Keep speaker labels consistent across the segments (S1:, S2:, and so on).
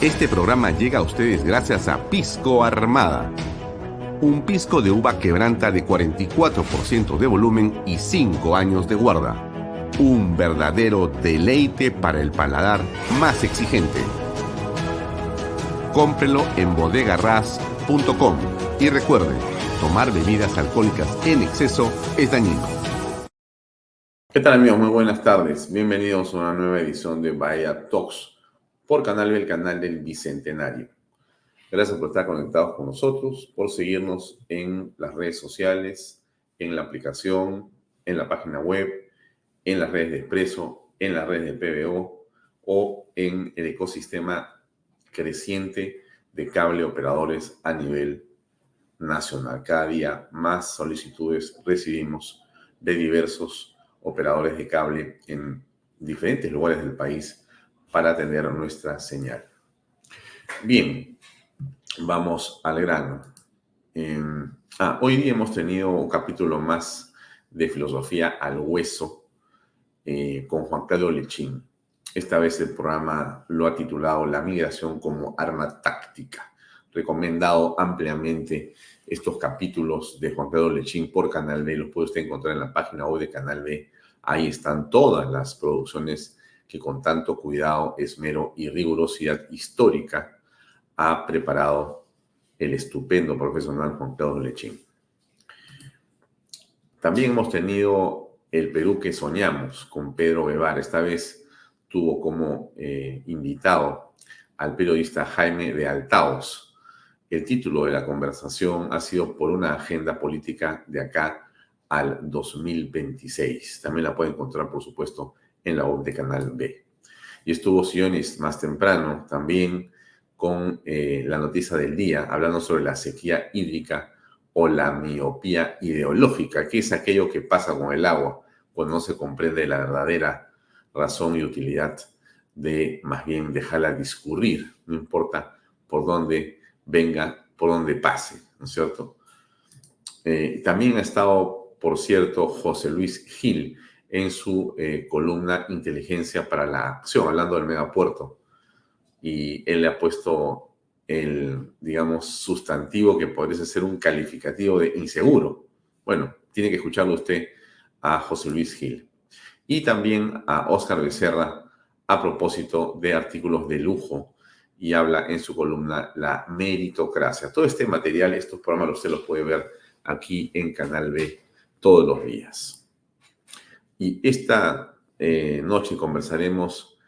S1: Este programa llega a ustedes gracias a Pisco Armada. Un pisco de uva quebranta de 44% de volumen y 5 años de guarda. Un verdadero deleite para el paladar más exigente. Cómprelo en bodegarras.com y recuerde, tomar bebidas alcohólicas en exceso es dañino. ¿Qué tal, amigos? Muy buenas tardes. Bienvenidos a una nueva edición de Bahía Talks por Canal B, el canal del Bicentenario. Gracias por estar conectados con nosotros, por seguirnos en las redes sociales, en la aplicación, en la página web, en las redes de Expreso, en las redes de PBO o en el ecosistema creciente de cable operadores a nivel nacional. Cada día más solicitudes recibimos de diversos operadores de cable en diferentes lugares del país para atender nuestra señal. Bien, vamos al grano. Hoy día hemos tenido un capítulo más de filosofía al hueso con Juan Carlos Lechín. Esta vez el programa lo ha titulado La migración como arma táctica. Recomendado ampliamente estos capítulos de Juan Carlos Lechín por Canal B. Los puede usted encontrar en la página web de Canal B. Ahí están todas las producciones que con tanto cuidado, esmero y rigurosidad histórica ha preparado el estupendo profesional Juan Carlos Lechín. También hemos tenido El Perú que soñamos con Pedro Guevara. Esta vez tuvo como invitado al periodista Jaime de Altaos. El título de la conversación ha sido Por una agenda política de acá al 2026. También la puede encontrar, por supuesto, en la web de Canal B. Y estuvo Sionis más temprano también con la noticia del día, hablando sobre la sequía hídrica o la miopía ideológica, que es aquello que pasa con el agua cuando no se comprende la verdadera razón y utilidad de más bien dejarla discurrir, no importa por dónde venga, por dónde pase, ¿no es cierto? También ha estado, por cierto, José Luis Gil en su columna Inteligencia para la Acción, hablando del megapuerto. Y él le ha puesto el, digamos, sustantivo que podría ser un calificativo de inseguro. Bueno, tiene que escucharlo usted a José Luis Gil. Y también a Óscar Becerra a propósito de artículos de lujo y habla en su columna La meritocracia. Todo este material, estos programas usted los puede ver aquí en Canal B todos los días. Y esta noche conversaremos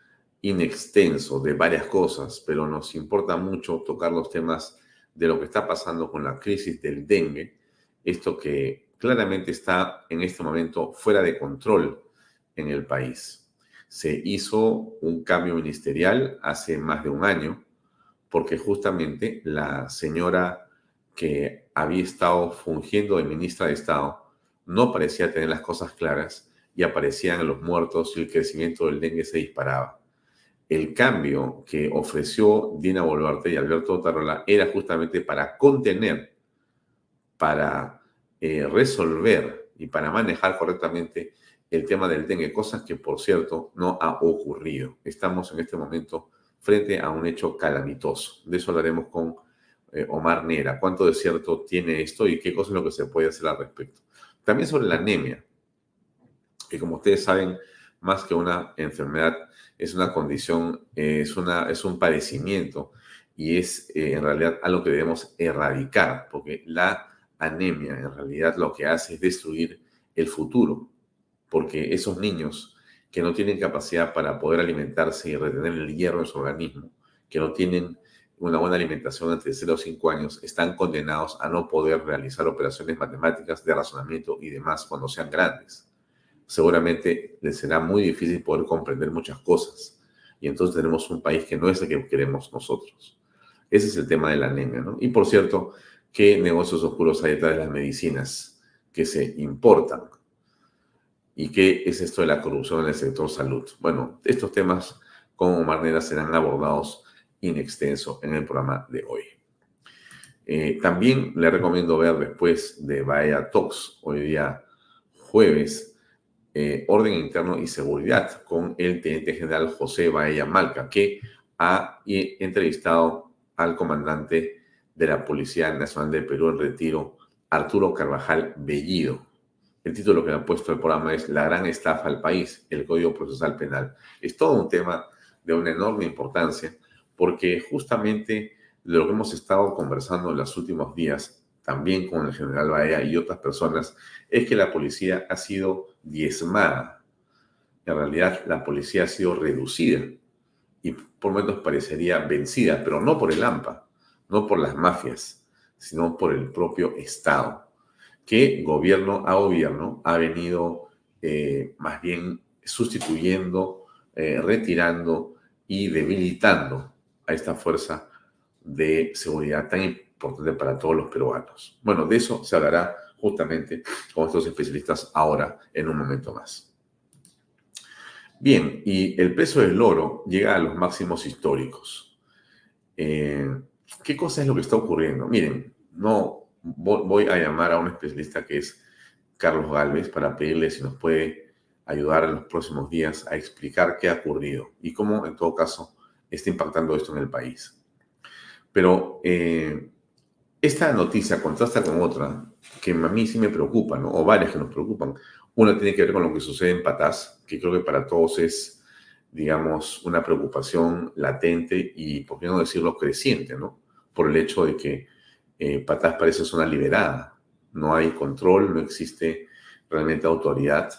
S1: in extenso de varias cosas, pero nos importa mucho tocar los temas de lo que está pasando con la crisis del dengue, esto que claramente está en este momento fuera de control en el país. Se hizo un cambio ministerial hace más de un año, porque justamente la señora que había estado fungiendo de ministra de Estado no parecía tener las cosas claras y aparecían los muertos y el crecimiento del dengue se disparaba. El cambio que ofreció Dina Boluarte y Alberto Otarola era justamente para contener, para resolver y para manejar correctamente el tema del dengue, cosas que, por cierto, no ha ocurrido. Estamos en este momento frente a un hecho calamitoso. De eso hablaremos con Omar Nera. ¿Cuánto de cierto tiene esto y qué cosa es lo que se puede hacer al respecto? También sobre la anemia, que como ustedes saben, más que una enfermedad, es una condición, es un padecimiento y es en realidad algo que debemos erradicar, porque la anemia en realidad lo que hace es destruir el futuro, porque esos niños que no tienen capacidad para poder alimentarse y retener el hierro en su organismo, que no tienen una buena alimentación entre 0 y 5 años, están condenados a no poder realizar operaciones matemáticas de razonamiento y demás cuando sean grandes. Seguramente les será muy difícil poder comprender muchas cosas. Y entonces tenemos un país que no es el que queremos nosotros. Ese es el tema de la anemia, ¿no? Y por cierto, ¿qué negocios oscuros hay detrás de las medicinas que se importan? ¿Y qué es esto de la corrupción en el sector salud? Bueno, estos temas con Omar Nera serán abordados in extenso en el programa de hoy. También le recomiendo ver después de Bahía Talks, hoy día jueves, Orden Interno y Seguridad con el Teniente General José Baella Malca, que ha entrevistado al comandante de la Policía Nacional de Perú en retiro, Arturo Carvajal Bellido. El título que le ha puesto el programa es La gran estafa al país, el Código Procesal Penal. Es todo un tema de una enorme importancia porque justamente de lo que hemos estado conversando en los últimos días, también con el general Baea y otras personas, es que la policía ha sido diezmada. En realidad, la policía ha sido reducida y por momentos parecería vencida, pero no por el AMPA, no por las mafias, sino por el propio Estado, que gobierno a gobierno ha venido más bien sustituyendo, retirando y debilitando a esta fuerza de seguridad tan importante para todos los peruanos. Bueno, de eso se hablará justamente con estos especialistas ahora en un momento más. Bien, y el precio del oro llega a los máximos históricos. ¿Qué cosa es lo que está ocurriendo? Miren, no voy a llamar a un especialista que es Carlos Gálvez para pedirle si nos puede ayudar en los próximos días a explicar qué ha ocurrido y cómo, en todo caso, está impactando esto en el país. Pero esta noticia contrasta con otra que a mí sí me preocupa, ¿no? O varias que nos preocupan. Una tiene que ver con lo que sucede en Patás, que creo que para todos es, digamos, una preocupación latente y, por qué no decirlo, creciente, ¿no? Por el hecho de que Patás parece zona liberada. No hay control, no existe realmente autoridad.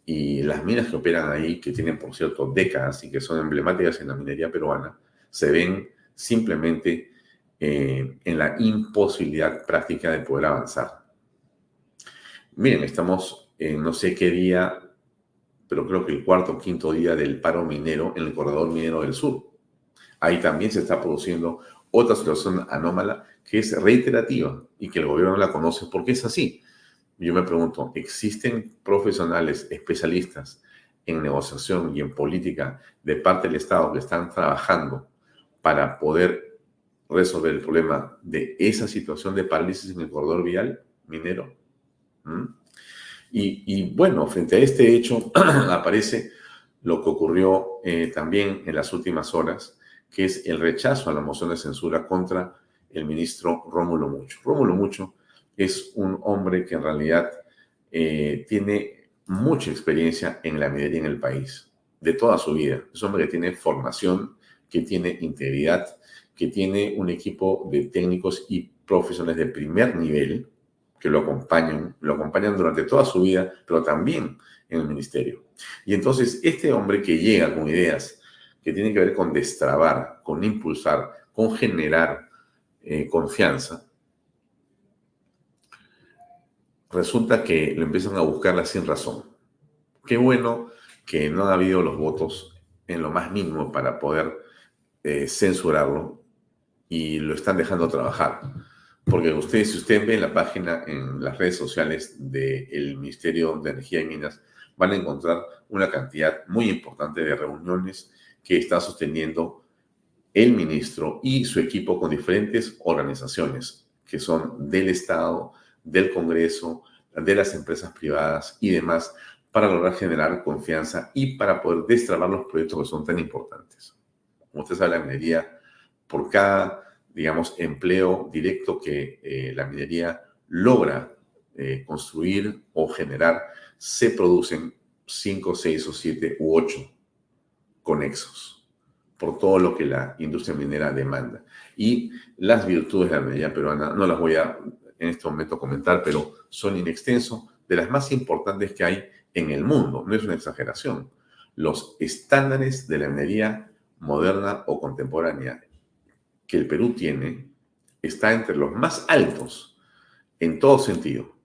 S1: Y las minas que operan ahí, que tienen, por cierto, décadas y que son emblemáticas en la minería peruana, se ven simplemente en la imposibilidad práctica de poder avanzar. Miren, estamos en no sé qué día, pero creo que el cuarto o quinto día del paro minero en el corredor minero del sur. Ahí también se está produciendo otra situación anómala que es reiterativa y que el gobierno no la conoce porque es así. Yo me pregunto, ¿existen profesionales, especialistas en negociación y en política de parte del Estado que están trabajando para poder resolver el problema de esa situación de parálisis en el corredor vial minero? ¿Mm? Y bueno, frente a este hecho aparece lo que ocurrió también en las últimas horas, que es el rechazo a la moción de censura contra el ministro Rómulo Mucho. Rómulo Mucho es un hombre que en realidad tiene mucha experiencia en la minería en el país, de toda su vida. Es un hombre que tiene formación, que tiene integridad, que tiene un equipo de técnicos y profesionales de primer nivel que lo acompañan durante toda su vida, pero también en el ministerio. Y entonces este hombre que llega con ideas que tienen que ver con destrabar, con impulsar, con generar confianza, resulta que lo empiezan a buscarla sin razón. Qué bueno que no ha habido los votos en lo más mínimo para poder censurarlo y lo están dejando trabajar. Porque ustedes, si ustedes ven la página en las redes sociales del Ministerio de Energía y Minas, van a encontrar una cantidad muy importante de reuniones que está sosteniendo el ministro y su equipo con diferentes organizaciones que son del Estado, del Congreso, de las empresas privadas y demás, para lograr generar confianza y para poder destrabar los proyectos que son tan importantes. Como usted sabe, la minería, por cada, digamos, empleo directo que la minería logra construir o generar, se producen 5, 6 o 7 u 8 conexos por todo lo que la industria minera demanda. Y las virtudes de la minería peruana no las voy a en este momento comentar, pero son in extenso de las más importantes que hay en el mundo. No es una exageración. Los estándares de la minería moderna o contemporánea que el Perú tiene está entre los más altos en todo sentido.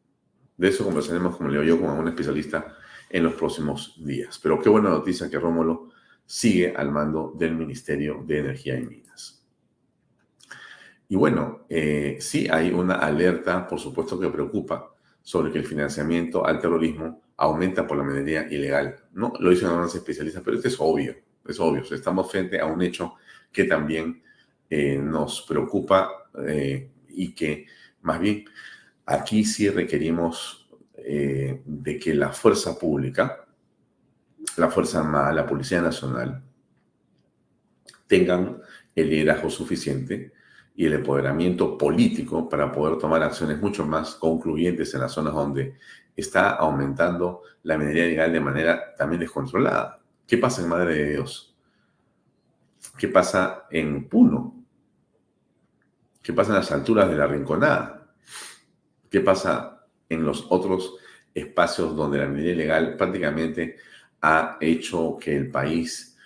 S1: De eso conversaremos, como le digo yo, con un especialista en los próximos días. Pero qué buena noticia que Rómulo sigue al mando del Ministerio de Energía y Minas. Y bueno, sí hay una alerta, por supuesto, que preocupa sobre que el financiamiento al terrorismo aumenta por la minería ilegal. No lo dicen algunos especialistas, pero esto es obvio, es obvio. O sea, estamos frente a un hecho que también nos preocupa y que más bien aquí sí requerimos de que la fuerza pública, la Fuerza Armada, la Policía Nacional, tengan el liderazgo suficiente y el empoderamiento político para poder tomar acciones mucho más concluyentes en las zonas donde está aumentando la minería ilegal de manera también descontrolada. ¿Qué pasa en Madre de Dios? ¿Qué pasa en Puno? ¿Qué pasa en las alturas de la Rinconada? ¿Qué pasa en los otros espacios donde la minería ilegal prácticamente ha hecho que el país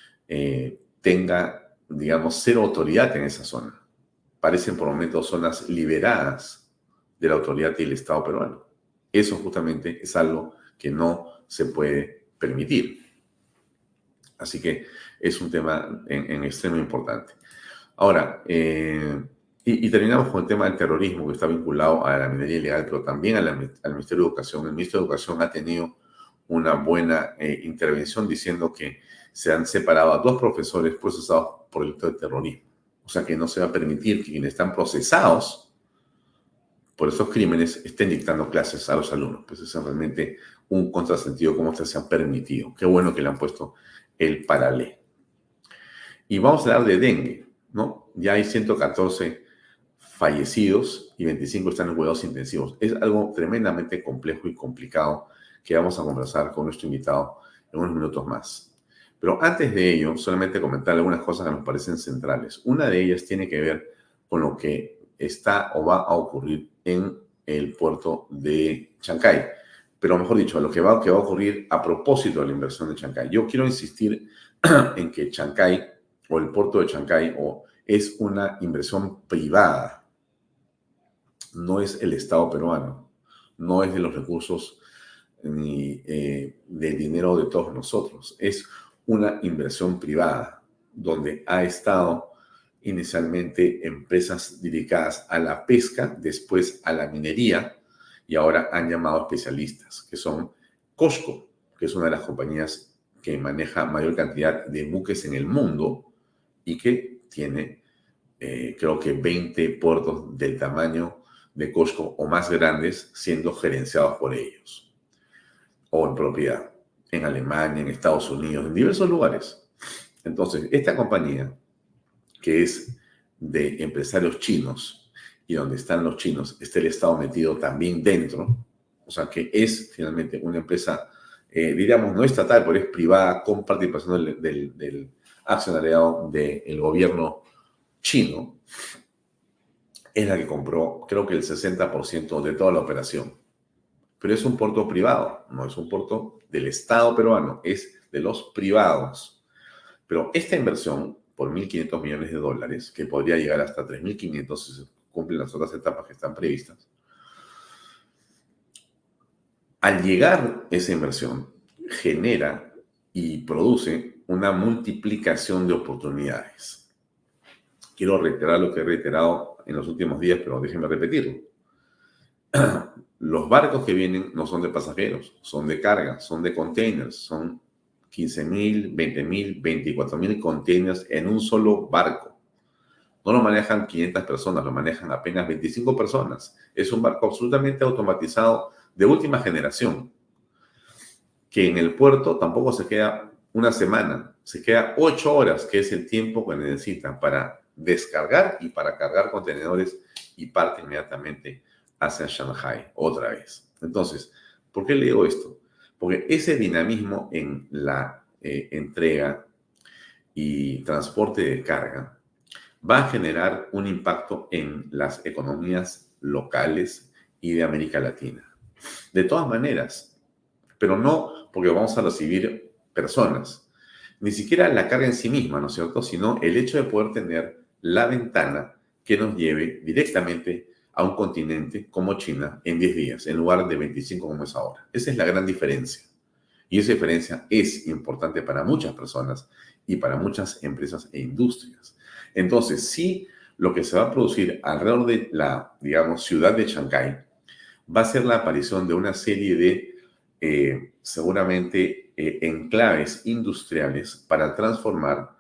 S1: tenga, digamos, cero autoridad en esa zona? Parecen por momentos zonas liberadas de la autoridad y el Estado peruano. Eso justamente es algo que no se puede permitir. Así que es un tema en extremo importante. Ahora, y terminamos con el tema del terrorismo que está vinculado a la minería ilegal, pero también al Ministerio de Educación. El Ministro de Educación ha tenido una buena intervención diciendo que se han separado a 2 profesores procesados por el delito de terrorismo. O sea que no se va a permitir que quienes están procesados por esos crímenes estén dictando clases a los alumnos. Pues es realmente un contrasentido cómo se ha permitido. Qué bueno que le han puesto el paralelo. Y vamos a hablar de dengue, ¿no? Ya hay 114 fallecidos y 25 están en cuidados intensivos. Es algo tremendamente complejo y complicado que vamos a conversar con nuestro invitado en unos minutos más. Pero antes de ello, solamente comentar algunas cosas que nos parecen centrales. Una de ellas tiene que ver con lo que está o va a ocurrir en el puerto de Chancay. Pero mejor dicho, lo que va a ocurrir a propósito de la inversión de Chancay. Yo quiero insistir en que Chancay o el puerto de Chancay es una inversión privada. No es el Estado peruano. No es de los recursos ni del dinero de todos nosotros. Es una inversión privada donde ha estado inicialmente empresas dedicadas a la pesca, después a la minería y ahora han llamado especialistas, que son COSCO, que es una de las compañías que maneja mayor cantidad de buques en el mundo y que tiene, creo que 20 puertos del tamaño de COSCO o más grandes siendo gerenciados por ellos o en propiedad, en Alemania, en Estados Unidos, en diversos lugares. Entonces, esta compañía, que es de empresarios chinos y donde están los chinos, está el Estado metido también dentro, o sea que es finalmente una empresa, diríamos, no estatal, pero es privada con participación del accionariado del gobierno chino, es la que compró, creo que el 60% de toda la operación. Pero es un puerto privado, no es un puerto del Estado peruano, es de los privados. Pero esta inversión por $1.500 millones, que podría llegar hasta 3.500 si se cumplen las otras etapas que están previstas, al llegar esa inversión, genera y produce una multiplicación de oportunidades. Quiero reiterar lo que he reiterado en los últimos días, pero déjenme repetirlo. Los barcos que vienen no son de pasajeros, son de carga, son de containers, son 15.000, 20.000, 24.000 containers en un solo barco. No lo manejan 500 personas, lo manejan apenas 25 personas. Es un barco absolutamente automatizado de última generación, que en el puerto tampoco se queda una semana, se queda 8 horas, que es el tiempo que necesitan para descargar y para cargar contenedores y parte inmediatamente hacia Shanghai otra vez. Entonces, ¿por qué le digo esto? Porque ese dinamismo en la entrega y transporte de carga va a generar un impacto en las economías locales y de América Latina. De todas maneras, pero no porque vamos a recibir personas, ni siquiera la carga en sí misma, ¿no es cierto? Sino el hecho de poder tener la ventana que nos lleve directamente a un continente como China en 10 días, en lugar de 25 como es ahora. Esa es la gran diferencia. Y esa diferencia es importante para muchas personas y para muchas empresas e industrias. Entonces, sí, lo que se va a producir alrededor de la, digamos, ciudad de Chancay va a ser la aparición de una serie de, seguramente, enclaves industriales para transformar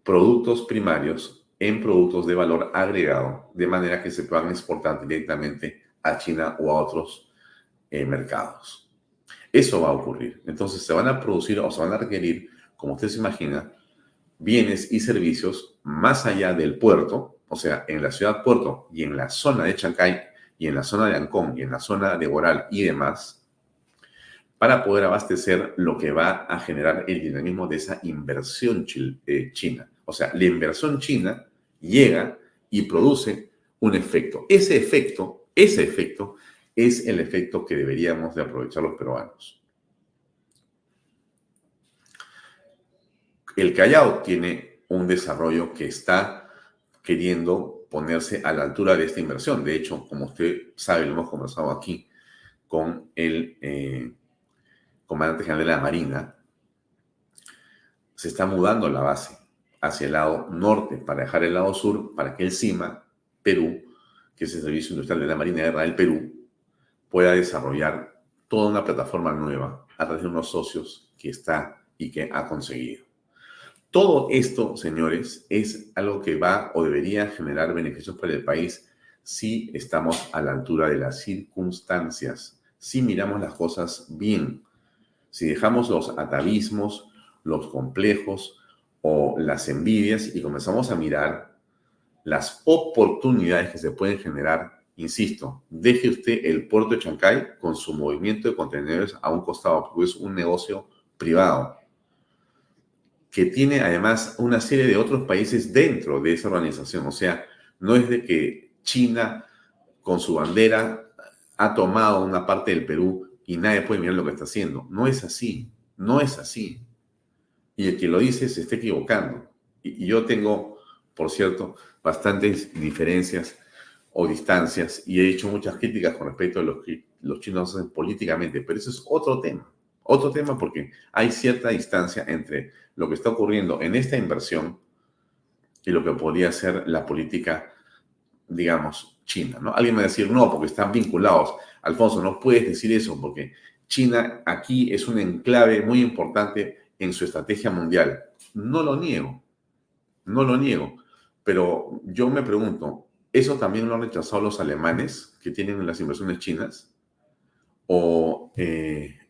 S1: productos primarios en productos de valor agregado, de manera que se puedan exportar directamente a China o a otros mercados. Eso va a ocurrir. Entonces se van a producir o se van a requerir, como usted se imagina, bienes y servicios más allá del puerto, o sea, en la ciudad puerto y en la zona de Chancay y en la zona de Ancón y en la zona de Boral y demás, para poder abastecer lo que va a generar el dinamismo de esa inversión china. O sea, la inversión china llega y produce un efecto. Ese efecto es el efecto que deberíamos de aprovechar los peruanos. El Callao tiene un desarrollo que está queriendo ponerse a la altura de esta inversión. De hecho, como usted sabe, lo hemos conversado aquí con el comandante general de la Marina, se está mudando la base hacia el lado norte para dejar el lado sur para que el CIMA Perú, que es el Servicio Industrial de la Marina de Guerra del Perú, pueda desarrollar toda una plataforma nueva a través de unos socios que está y que ha conseguido. Todo esto, señores, es algo que va o debería generar beneficios para el país si estamos a la altura de las circunstancias, si miramos las cosas bien, si dejamos los atavismos, los complejos o las envidias y comenzamos a mirar las oportunidades que se pueden generar. Insisto, deje usted el puerto de Chancay con su movimiento de contenedores a un costado, porque es un negocio privado que tiene además una serie de otros países dentro de esa organización. O sea, no es de que China con su bandera ha tomado una parte del Perú y nadie puede mirar lo que está haciendo. No es así, no es así. Y el que lo dice se está equivocando. Y yo tengo, por cierto, bastantes diferencias o distancias y he hecho muchas críticas con respecto a lo que los chinos hacen políticamente, pero eso es otro tema. Otro tema porque hay cierta distancia entre lo que está ocurriendo en esta inversión y lo que podría ser la política, digamos, china, ¿no? Alguien me va a decir, no, porque están vinculados. Alfonso, no puedes decir eso porque China aquí es un enclave muy importante en su estrategia mundial. No lo niego, no lo niego, pero yo me pregunto, ¿eso también lo han rechazado los alemanes que tienen las inversiones chinas? ¿O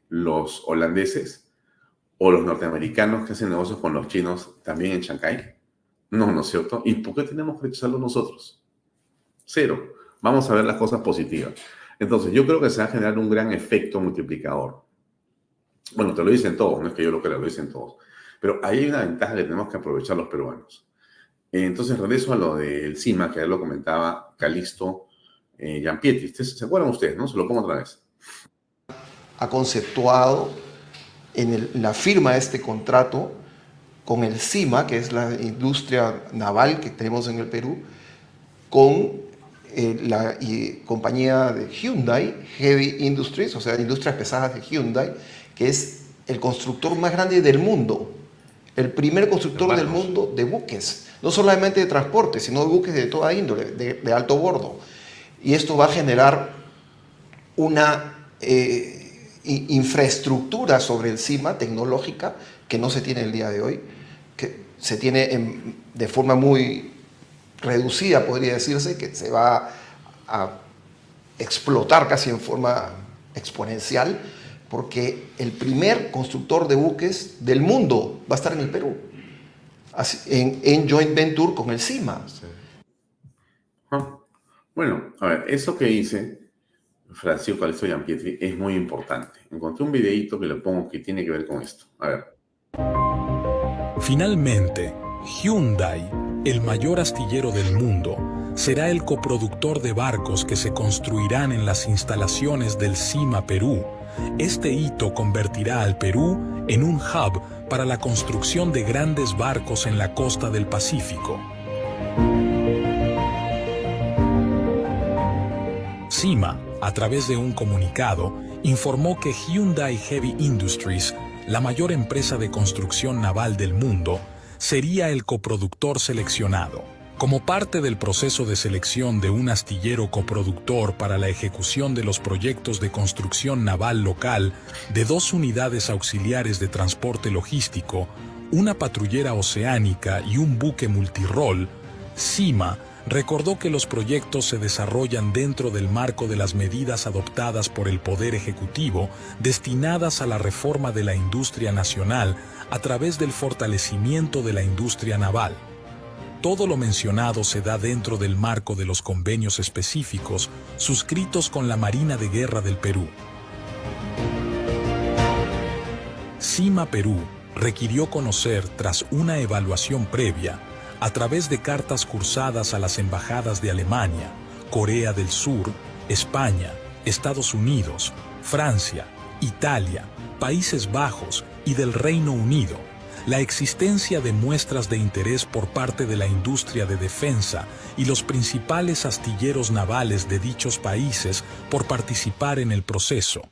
S1: los holandeses? ¿O los norteamericanos que hacen negocios con los chinos también en Shanghái? No, ¿no es cierto? ¿Y por qué tenemos que rechazarlo nosotros? Cero. Vamos a ver las cosas positivas. Entonces, yo creo que se va a generar un gran efecto multiplicador. Bueno, te lo dicen todos, no es que yo lo crea, lo dicen todos. Pero ahí hay una ventaja que tenemos que aprovechar los peruanos. Entonces, regreso a lo del CIMA, que ya lo comentaba Calixto Giampietri. ¿Se acuerdan ustedes, no? Se lo pongo otra vez.
S2: Ha conceptuado en la firma de este contrato con el CIMA, que es la industria naval que tenemos en el Perú, con la compañía de Hyundai, Heavy Industries, o sea, industrias pesadas de Hyundai, que es el constructor más grande del mundo, el primer constructor del mundo de buques, no solamente de transporte, sino de buques de toda índole, de alto bordo. Y esto va a generar una infraestructura sobre el CIMA tecnológica que no se tiene el día de hoy, que se tiene de forma muy reducida, podría decirse, que se va a explotar casi en forma exponencial, porque el primer constructor de buques del mundo va a estar en el Perú, en joint venture con el CIMA.
S1: Sí. Bueno, a ver, eso que dice Francisco Calixto Giampietri es muy importante. Encontré un videíto que le pongo que tiene que ver con esto. A ver.
S3: Finalmente, Hyundai, el mayor astillero del mundo, será el coproductor de barcos que se construirán en las instalaciones del CIMA Perú. Este hito convertirá al Perú en un hub para la construcción de grandes barcos en la costa del Pacífico. CIMA, a través de un comunicado, informó que Hyundai Heavy Industries, la mayor empresa de construcción naval del mundo, sería el coproductor seleccionado. Como parte del proceso de selección de un astillero coproductor para la ejecución de los proyectos de construcción naval local de 2 unidades auxiliares de transporte logístico, una patrullera oceánica y un buque multirol, CIMA recordó que los proyectos se desarrollan dentro del marco de las medidas adoptadas por el Poder Ejecutivo destinadas a la reforma de la industria nacional a través del fortalecimiento de la industria naval. Todo lo mencionado se da dentro del marco de los convenios específicos suscritos con la Marina de Guerra del Perú. CIMA Perú requirió conocer, tras una evaluación previa, a través de cartas cursadas a las embajadas de Alemania, Corea del Sur, España, Estados Unidos, Francia, Italia, Países Bajos y del Reino Unido, la existencia de muestras de interés por parte de la industria de defensa y los principales astilleros navales de dichos países por participar en el proceso.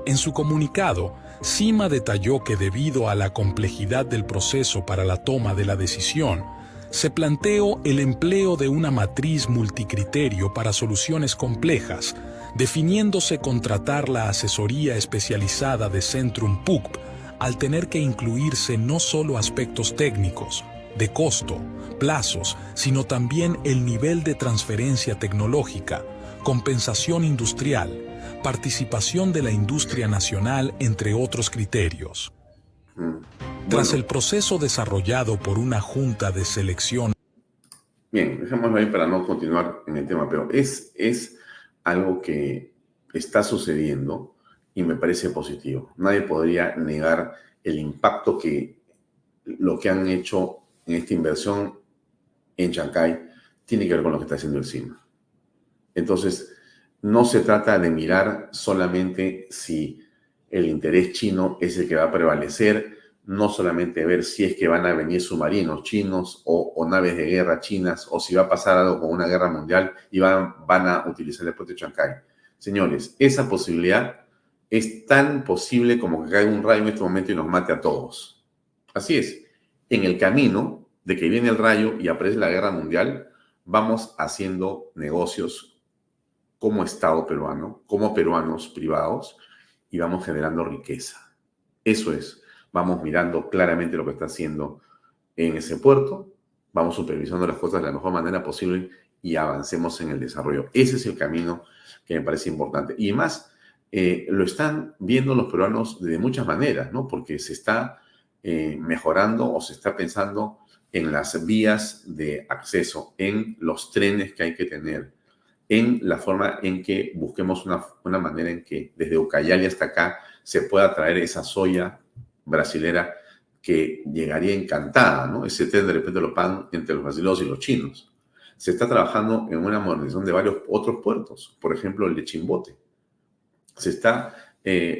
S3: En su comunicado, CIMA detalló que debido a la complejidad del proceso para la toma de la decisión, se planteó el empleo de una matriz multicriterio para soluciones complejas, definiéndose contratar la asesoría especializada de Centrum PUC al tener que incluirse no solo aspectos técnicos, de costo, plazos, sino también el nivel de transferencia tecnológica, compensación industrial, participación de la industria nacional, entre otros criterios. Tras el proceso desarrollado por una junta de selección.
S1: Bien, dejémoslo ahí para no continuar en el tema, pero es algo que está sucediendo y me parece positivo. Nadie podría negar el impacto que lo que han hecho en esta inversión en Chancay tiene que ver con lo que está haciendo el CIMA. Entonces, no se trata de mirar solamente si el interés chino es el que va a prevalecer, no solamente ver si es que van a venir submarinos chinos o naves de guerra chinas, o si va a pasar algo con una guerra mundial y van a utilizar el puerto de Chancay. Señores, esa posibilidad es tan posible como que caiga un rayo en este momento y nos mate a todos. Así es. En el camino de que viene el rayo y aparece la guerra mundial, vamos haciendo negocios como Estado peruano, como peruanos privados, y vamos generando riqueza. Eso es. Vamos mirando claramente lo que está haciendo en ese puerto, vamos supervisando las cosas de la mejor manera posible y avancemos en el desarrollo. Ese es el camino que me parece importante. Y más, lo están viendo los peruanos de muchas maneras, ¿no? Porque se está mejorando o se está pensando en las vías de acceso, en los trenes que hay que tener, en la forma en que busquemos una manera en que desde Ucayali hasta acá se pueda traer esa soya brasilera que llegaría encantada, ¿no? Ese tren de repente lo pagan entre los brasileños y los chinos. Se está trabajando en una modernización de varios otros puertos, por ejemplo el de Chimbote. Se está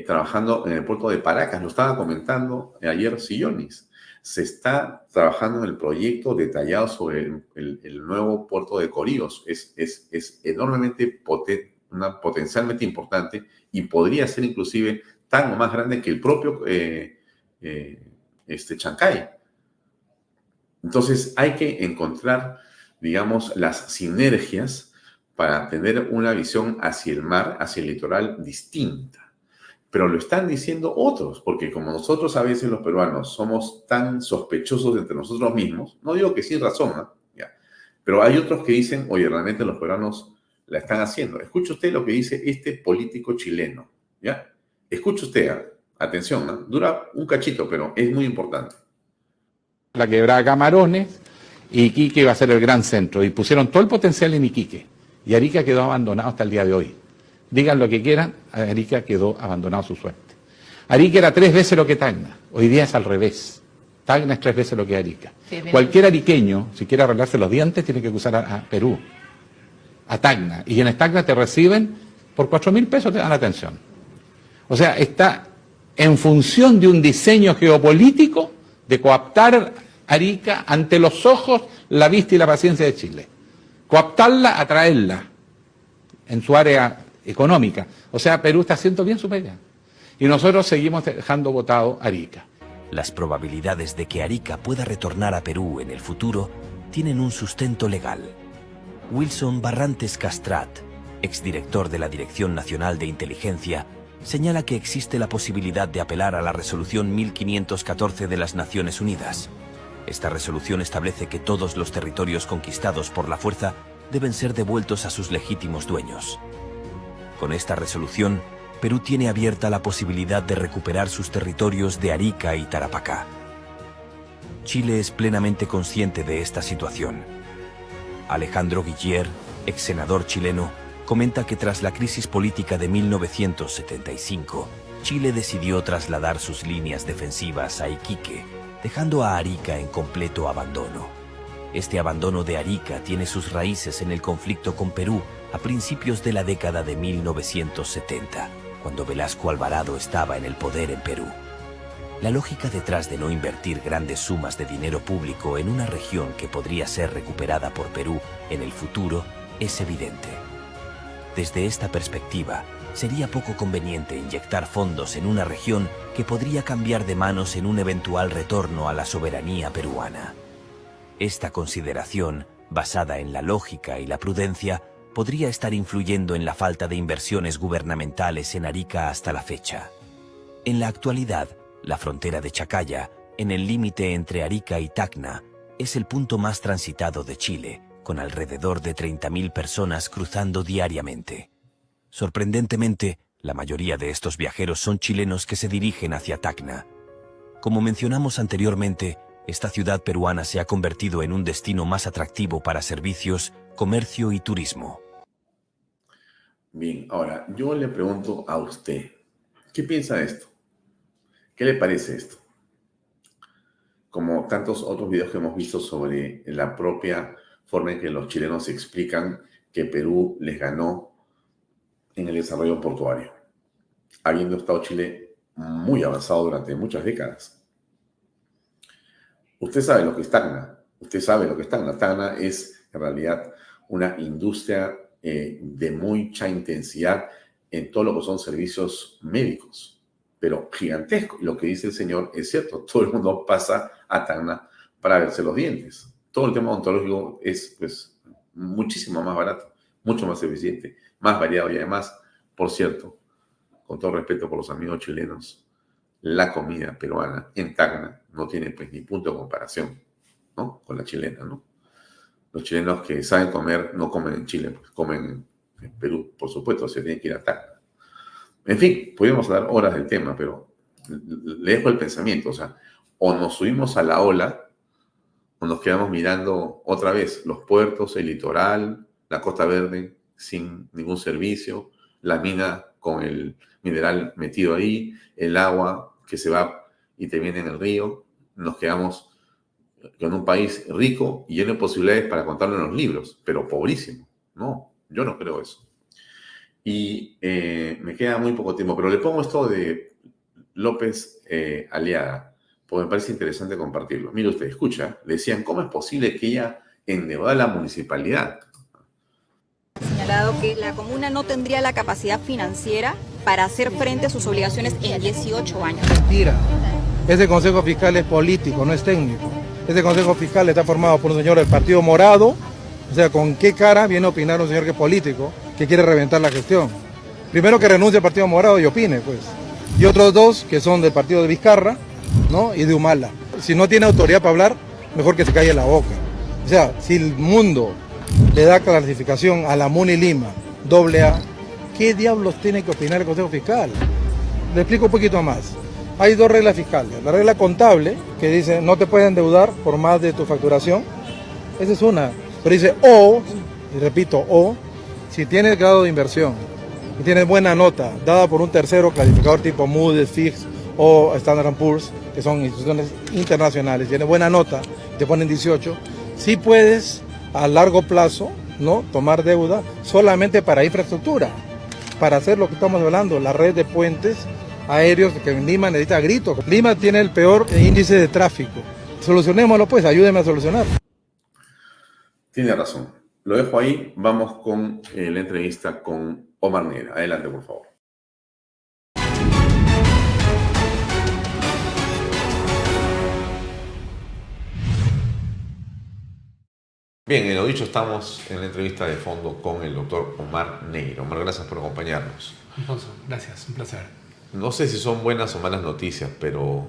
S1: trabajando en el puerto de Paracas, lo estaba comentando ayer Sillonis. Se está trabajando en el proyecto detallado sobre el nuevo puerto de Coríos. Es enormemente potencialmente importante y podría ser inclusive tan o más grande que el propio Chancay. Entonces hay que encontrar, digamos, las sinergias para tener una visión hacia el mar, hacia el litoral distinta. Pero lo están diciendo otros, porque como nosotros a veces los peruanos somos tan sospechosos entre nosotros mismos, no digo que sin razón, ¿no? Ya. Pero hay otros que dicen, oye, realmente los peruanos la están haciendo. Escuche usted lo que dice este político chileno, ¿ya? Escuche usted, atención, ¿no? Dura un cachito, pero es muy importante.
S4: La quebrada Camarones, y Iquique iba a ser el gran centro, y pusieron todo el potencial en Iquique, y Arica quedó abandonado hasta el día de hoy. Digan lo que quieran, Arica quedó abandonado a su suerte. Arica era 3 veces lo que Tacna, hoy día es al revés. Tacna es 3 veces lo que Arica. Sí, cualquier ariqueño, si quiere arreglarse los dientes, tiene que cruzar a Perú, a Tacna, y en Tacna te reciben, por 4.000 pesos te dan atención. O sea, está en función de un diseño geopolítico de coaptar Arica ante los ojos, la vista y la paciencia de Chile. Coaptarla, atraerla en su área económica. O sea, Perú está haciendo bien su pega. Y nosotros seguimos dejando votado Arica.
S5: Las probabilidades de que Arica pueda retornar a Perú en el futuro tienen un sustento legal. Wilson Barrantes Castrat, exdirector de la Dirección Nacional de Inteligencia, señala que existe la posibilidad de apelar a la Resolución 1514 de las Naciones Unidas. Esta resolución establece que todos los territorios conquistados por la fuerza deben ser devueltos a sus legítimos dueños. Con esta resolución, Perú tiene abierta la posibilidad de recuperar sus territorios de Arica y Tarapacá. Chile es plenamente consciente de esta situación. Alejandro Guillier, ex senador chileno, comenta que tras la crisis política de 1975, Chile decidió trasladar sus líneas defensivas a Iquique, dejando a Arica en completo abandono. Este abandono de Arica tiene sus raíces en el conflicto con Perú a principios de la década de 1970, cuando Velasco Alvarado estaba en el poder en Perú. La lógica detrás de no invertir grandes sumas de dinero público en una región que podría ser recuperada por Perú en el futuro es evidente. Desde esta perspectiva, sería poco conveniente inyectar fondos en una región que podría cambiar de manos en un eventual retorno a la soberanía peruana. Esta consideración, basada en la lógica y la prudencia, podría estar influyendo en la falta de inversiones gubernamentales en Arica hasta la fecha. En la actualidad, la frontera de Chacaya, en el límite entre Arica y Tacna, es el punto más transitado de Chile, con alrededor de 30.000 personas cruzando diariamente. Sorprendentemente, la mayoría de estos viajeros son chilenos que se dirigen hacia Tacna. Como mencionamos anteriormente, esta ciudad peruana se ha convertido en un destino más atractivo para servicios, comercio y turismo.
S1: Bien, ahora yo le pregunto a usted, ¿qué piensa de esto? ¿Qué le parece esto? Como tantos otros videos que hemos visto sobre la propia forma en que los chilenos explican que Perú les ganó en el desarrollo portuario, habiendo estado Chile muy avanzado durante muchas décadas. Usted sabe lo que es Tacna. Usted sabe lo que es Tacna. Tacna es, en realidad, una industria de mucha intensidad en todo lo que son servicios médicos, pero gigantesco. Lo que dice el señor es cierto. Todo el mundo pasa a Tacna para verse los dientes. Todo el tema odontológico es, pues, muchísimo más barato, mucho más eficiente, más variado y además, por cierto, con todo respeto por los amigos chilenos, la comida peruana en Tacna no tiene pues ni punto de comparación, ¿no? Con la chilena, ¿no? Los chilenos que saben comer no comen en Chile, pues comen en Perú, por supuesto, se tienen que ir a Tacna. En fin, podríamos dar horas del tema, pero le dejo el pensamiento, o sea, o nos subimos a la ola o nos quedamos mirando otra vez los puertos, el litoral, la Costa Verde sin ningún servicio, la mina con el mineral metido ahí, el agua que se va y te viene en el río. Nos quedamos con un país rico y lleno de posibilidades para contarlo en los libros, pero pobrísimo. No, yo no creo eso. Y me queda muy poco tiempo, pero le pongo esto de López Aliaga, porque me parece interesante compartirlo. Mire usted, escucha, le decían, ¿cómo es posible que ella endeuda a la municipalidad?
S6: Señalado que la comuna no tendría la capacidad financiera para hacer frente a sus obligaciones en 18 años.
S7: Mentira. Ese consejo fiscal es político, no es técnico. Ese consejo fiscal está formado por un señor del Partido Morado. O sea, ¿con qué cara viene a opinar un señor que es político, que quiere reventar la gestión? Primero que renuncie al Partido Morado y opine, pues. Y otros dos que son del partido de Vizcarra, ¿no? Y de Humala. Si no tiene autoridad para hablar, mejor que se calle la boca. O sea, si el mundo le da clasificación a la Muni Lima, AA, ¿qué diablos tiene que opinar el Consejo Fiscal? Le explico un poquito más. Hay dos reglas fiscales. La regla contable, que dice no te puedes endeudar por más de tu facturación. Esa es una. Pero dice o, y repito, o, si tienes grado de inversión y tienes buena nota, dada por un tercero clasificador tipo Moody's, Fitch o Standard & Poor's, que son instituciones internacionales, tienes buena nota, te ponen 18, sí puedes a largo plazo, ¿no?, tomar deuda solamente para infraestructura, para hacer lo que estamos hablando, la red de puentes aéreos que en Lima necesita gritos. Lima tiene el peor índice de tráfico. Solucionémoslo pues, ayúdeme a solucionar.
S1: Tiene razón. Lo dejo ahí. Vamos con la entrevista con Omar Neira. Adelante, por favor. Bien, en lo dicho, estamos en la entrevista de fondo con el doctor Omar Neira. Omar, gracias por acompañarnos.
S8: Alfonso, gracias, un placer.
S1: No sé si son buenas o malas noticias, pero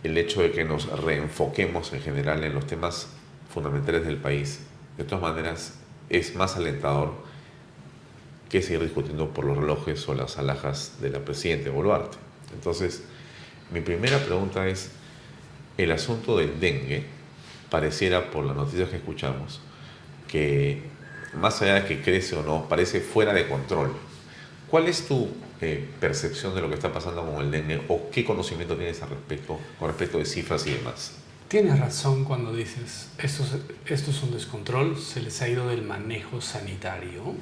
S1: el hecho de que nos reenfoquemos en general en los temas fundamentales del país, de todas maneras, es más alentador que seguir discutiendo por los relojes o las alhajas de la presidenta Boluarte. Entonces, mi primera pregunta es, el asunto del dengue, pareciera por las noticias que escuchamos, que más allá de que crece o no, parece fuera de control. ¿Cuál es tu percepción de lo que está pasando con el dengue o qué conocimiento tienes al respecto, con respecto de cifras y demás?
S8: Tienes razón cuando dices, esto es un descontrol, se les ha ido del manejo sanitario.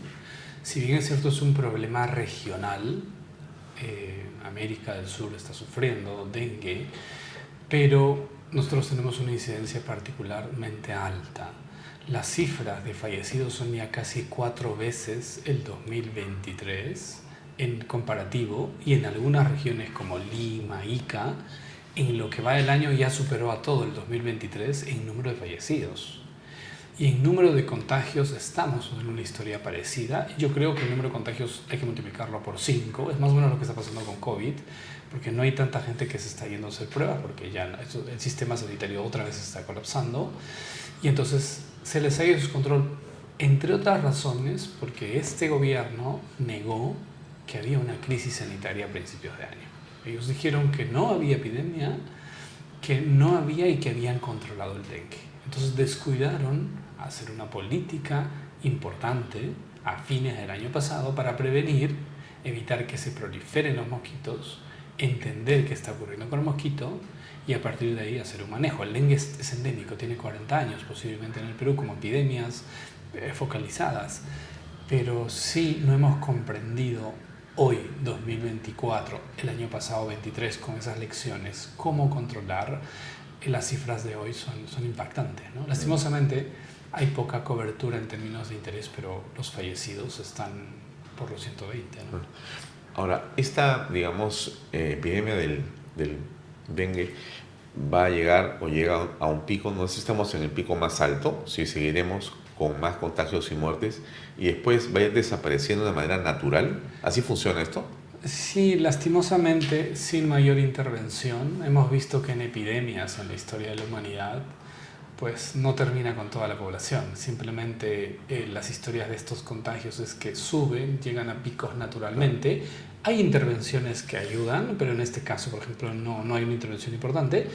S8: Si bien es cierto, es un problema regional, América del Sur está sufriendo dengue, pero nosotros tenemos una incidencia particularmente alta. Las cifras de fallecidos son ya casi 4 veces el 2023 en comparativo, y en algunas regiones como Lima, Ica, en lo que va del año ya superó a todo el 2023 en número de fallecidos. Y en número de contagios estamos en una historia parecida. Yo creo que el número de contagios hay que multiplicarlo por 5. Es más o menos lo que está pasando con COVID, porque no hay tanta gente que se está yendo a hacer pruebas, porque ya el sistema sanitario otra vez está colapsando. Y entonces se les ha ido su control, entre otras razones, porque este gobierno negó que había una crisis sanitaria a principios de año. Ellos dijeron que no había epidemia, que no había y que habían controlado el dengue. Entonces descuidaron hacer una política importante a fines del año pasado para prevenir, evitar que se proliferen los mosquitos, entender qué está ocurriendo con el mosquito y a partir de ahí hacer un manejo. El dengue es endémico, tiene 40 años posiblemente en el Perú como epidemias focalizadas, pero sí no hemos comprendido hoy, 2024, el año pasado, 23, con esas lecciones, cómo controlar. Las cifras de hoy son impactantes, ¿no? Lastimosamente hay poca cobertura en términos de interés, pero los fallecidos están por los 120, ¿no?
S1: Ahora, esta, digamos, epidemia del dengue va a llegar o llega a un pico, no sé si estamos en el pico más alto, si seguiremos con más contagios y muertes, y después va a ir desapareciendo de manera natural. ¿Así funciona esto?
S8: Sí, lastimosamente, sin mayor intervención. Hemos visto que en epidemias en la historia de la humanidad, pues no termina con toda la población. Simplemente las historias de estos contagios es que suben, llegan a picos naturalmente. Hay intervenciones que ayudan, pero en este caso, por ejemplo, no hay una intervención importante,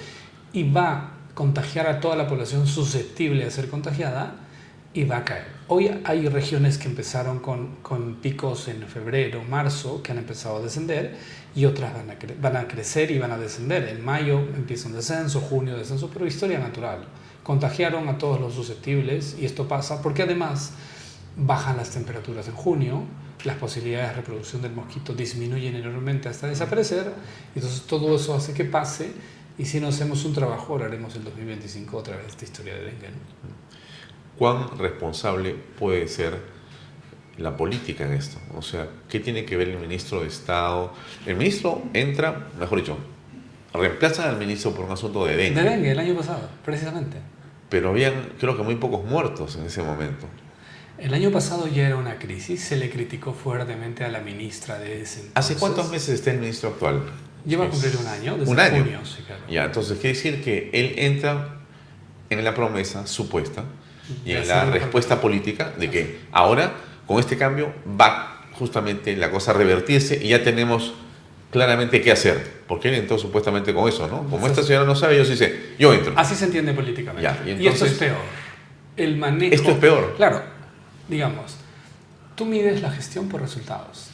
S8: y va a contagiar a toda la población susceptible a ser contagiada y va a caer. Hoy hay regiones que empezaron con picos en febrero, marzo, que han empezado a descender, y otras van a crecer y van a descender. En mayo empieza un descenso, junio descenso, pero historia natural. Contagiaron a todos los susceptibles y esto pasa porque además bajan las temperaturas en junio, las posibilidades de reproducción del mosquito disminuyen enormemente hasta desaparecer, y entonces todo eso hace que pase, y si no hacemos un trabajo, ahora haremos el 2025 otra vez esta historia de dengue, ¿no?
S1: ¿Cuán responsable puede ser la política en esto? O sea, ¿qué tiene que ver el ministro de Estado? El ministro entra, mejor dicho, reemplaza al ministro por un asunto de dengue.
S8: De dengue, el año pasado, precisamente.
S1: Pero habían, creo que muy pocos muertos en ese momento.
S8: El año pasado ya era una crisis, se le criticó fuertemente a la ministra de ese entonces.
S1: ¿Hace cuántos meses está el ministro actual?
S8: Lleva a cumplir un año, desde
S1: ¿Un año?
S8: junio. Sí, claro.
S1: Ya, entonces quiere decir que él entra en la promesa supuesta y
S8: Ya
S1: en la
S8: se
S1: respuesta política de que ahora, con este cambio, va justamente la cosa a revertirse y ya tenemos claramente qué hacer. Porque él entró supuestamente con eso, ¿no? Como esta señora no sabe, yo sí sé, yo entro.
S8: Así se entiende políticamente.
S1: Ya, y
S8: y esto
S1: entonces-
S8: es peor. El manejo...
S1: Esto es peor.
S8: Claro, digamos, tú mides la gestión por resultados.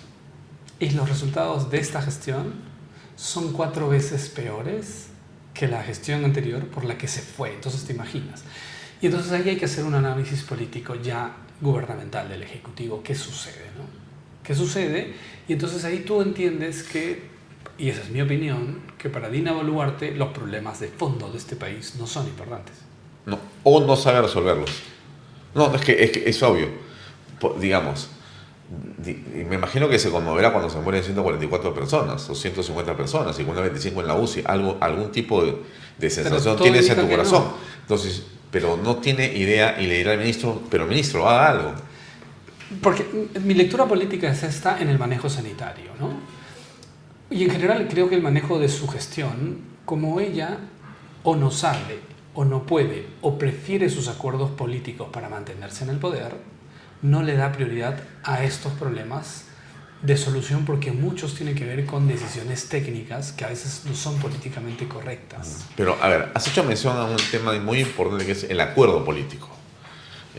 S8: Y los resultados de esta gestión son 4 veces peores que la gestión anterior por la que se fue. Entonces te imaginas. Y entonces ahí hay que hacer un análisis político ya gubernamental del Ejecutivo. ¿Qué sucede, no? ¿Qué sucede? Y entonces ahí tú entiendes que, y esa es mi opinión, que para Dina Boluarte los problemas de fondo de este país no son importantes.
S1: No, o no sabe resolverlos. No, es que es obvio. Digamos, me imagino que se conmoverá cuando se mueren 144 personas o 150 personas y con una 25 en la UCI, algún tipo de sensación
S8: todo
S1: tienes en
S8: indica
S1: tu
S8: que
S1: corazón.
S8: no.
S1: Entonces, pero no tiene idea y le dirá al ministro, pero ministro, haga algo.
S8: Porque mi lectura política es esta en el manejo sanitario, ¿no? Y en general creo que el manejo de su gestión, como ella o no sabe, o no puede, o prefiere sus acuerdos políticos para mantenerse en el poder, no le da prioridad a estos problemas de solución, porque muchos tienen que ver con decisiones técnicas que a veces no son políticamente correctas.
S1: Pero, a ver, has hecho mención a un tema muy importante que es el acuerdo político.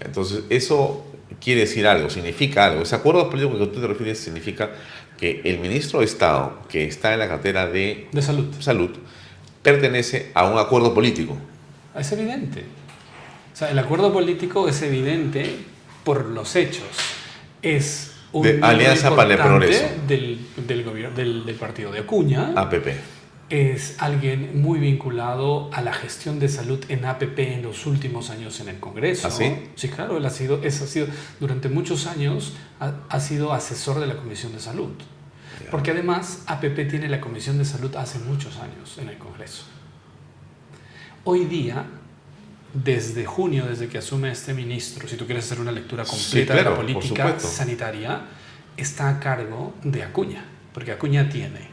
S1: Entonces, eso quiere decir algo, significa algo. Ese acuerdo político que tú te refieres significa que el ministro de Estado, que está en la cartera de Salud, pertenece a un acuerdo político.
S8: Es evidente. O sea, el acuerdo político es evidente por los hechos. Es un
S1: de Alianza para el Progreso
S8: del gobierno, del partido de Acuña.
S1: APP.
S8: Es alguien muy vinculado a la gestión de salud en APP en los últimos años en el Congreso.
S1: ¿Ah, sí?
S8: Sí, claro, él ha sido durante muchos años ha sido asesor de la Comisión de Salud. Porque además APP tiene la Comisión de Salud hace muchos años en el Congreso. Hoy día, desde junio, desde que asume este ministro, si tú quieres hacer una lectura completa de la política sanitaria, está a cargo de Acuña, porque Acuña tiene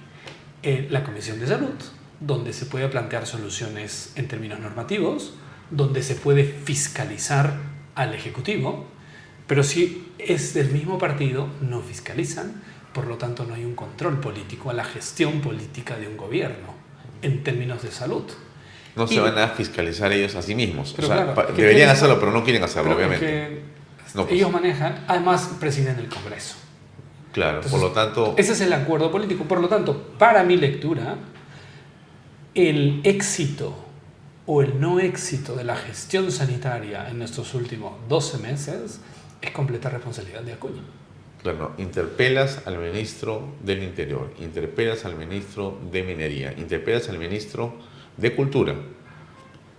S8: la Comisión de Salud, donde se puede plantear soluciones en términos normativos, donde se puede fiscalizar al Ejecutivo, pero si es del mismo partido, no fiscalizan, por lo tanto no hay un control político a la gestión política de un gobierno en términos de salud.
S1: No se van a fiscalizar ellos a sí mismos. O sea,
S8: claro,
S1: deberían hacerlo, pero no quieren hacerlo, obviamente.
S8: No, pues. Ellos manejan, además presiden el Congreso.
S1: Claro, entonces, por lo tanto...
S8: Ese es el acuerdo político. Por lo tanto, para mi lectura, el éxito o el no éxito de la gestión sanitaria en estos últimos 12 meses es completa responsabilidad de Acuña.
S1: Claro, interpelas al ministro del Interior, interpelas al ministro de Minería, interpelas al ministro de Cultura,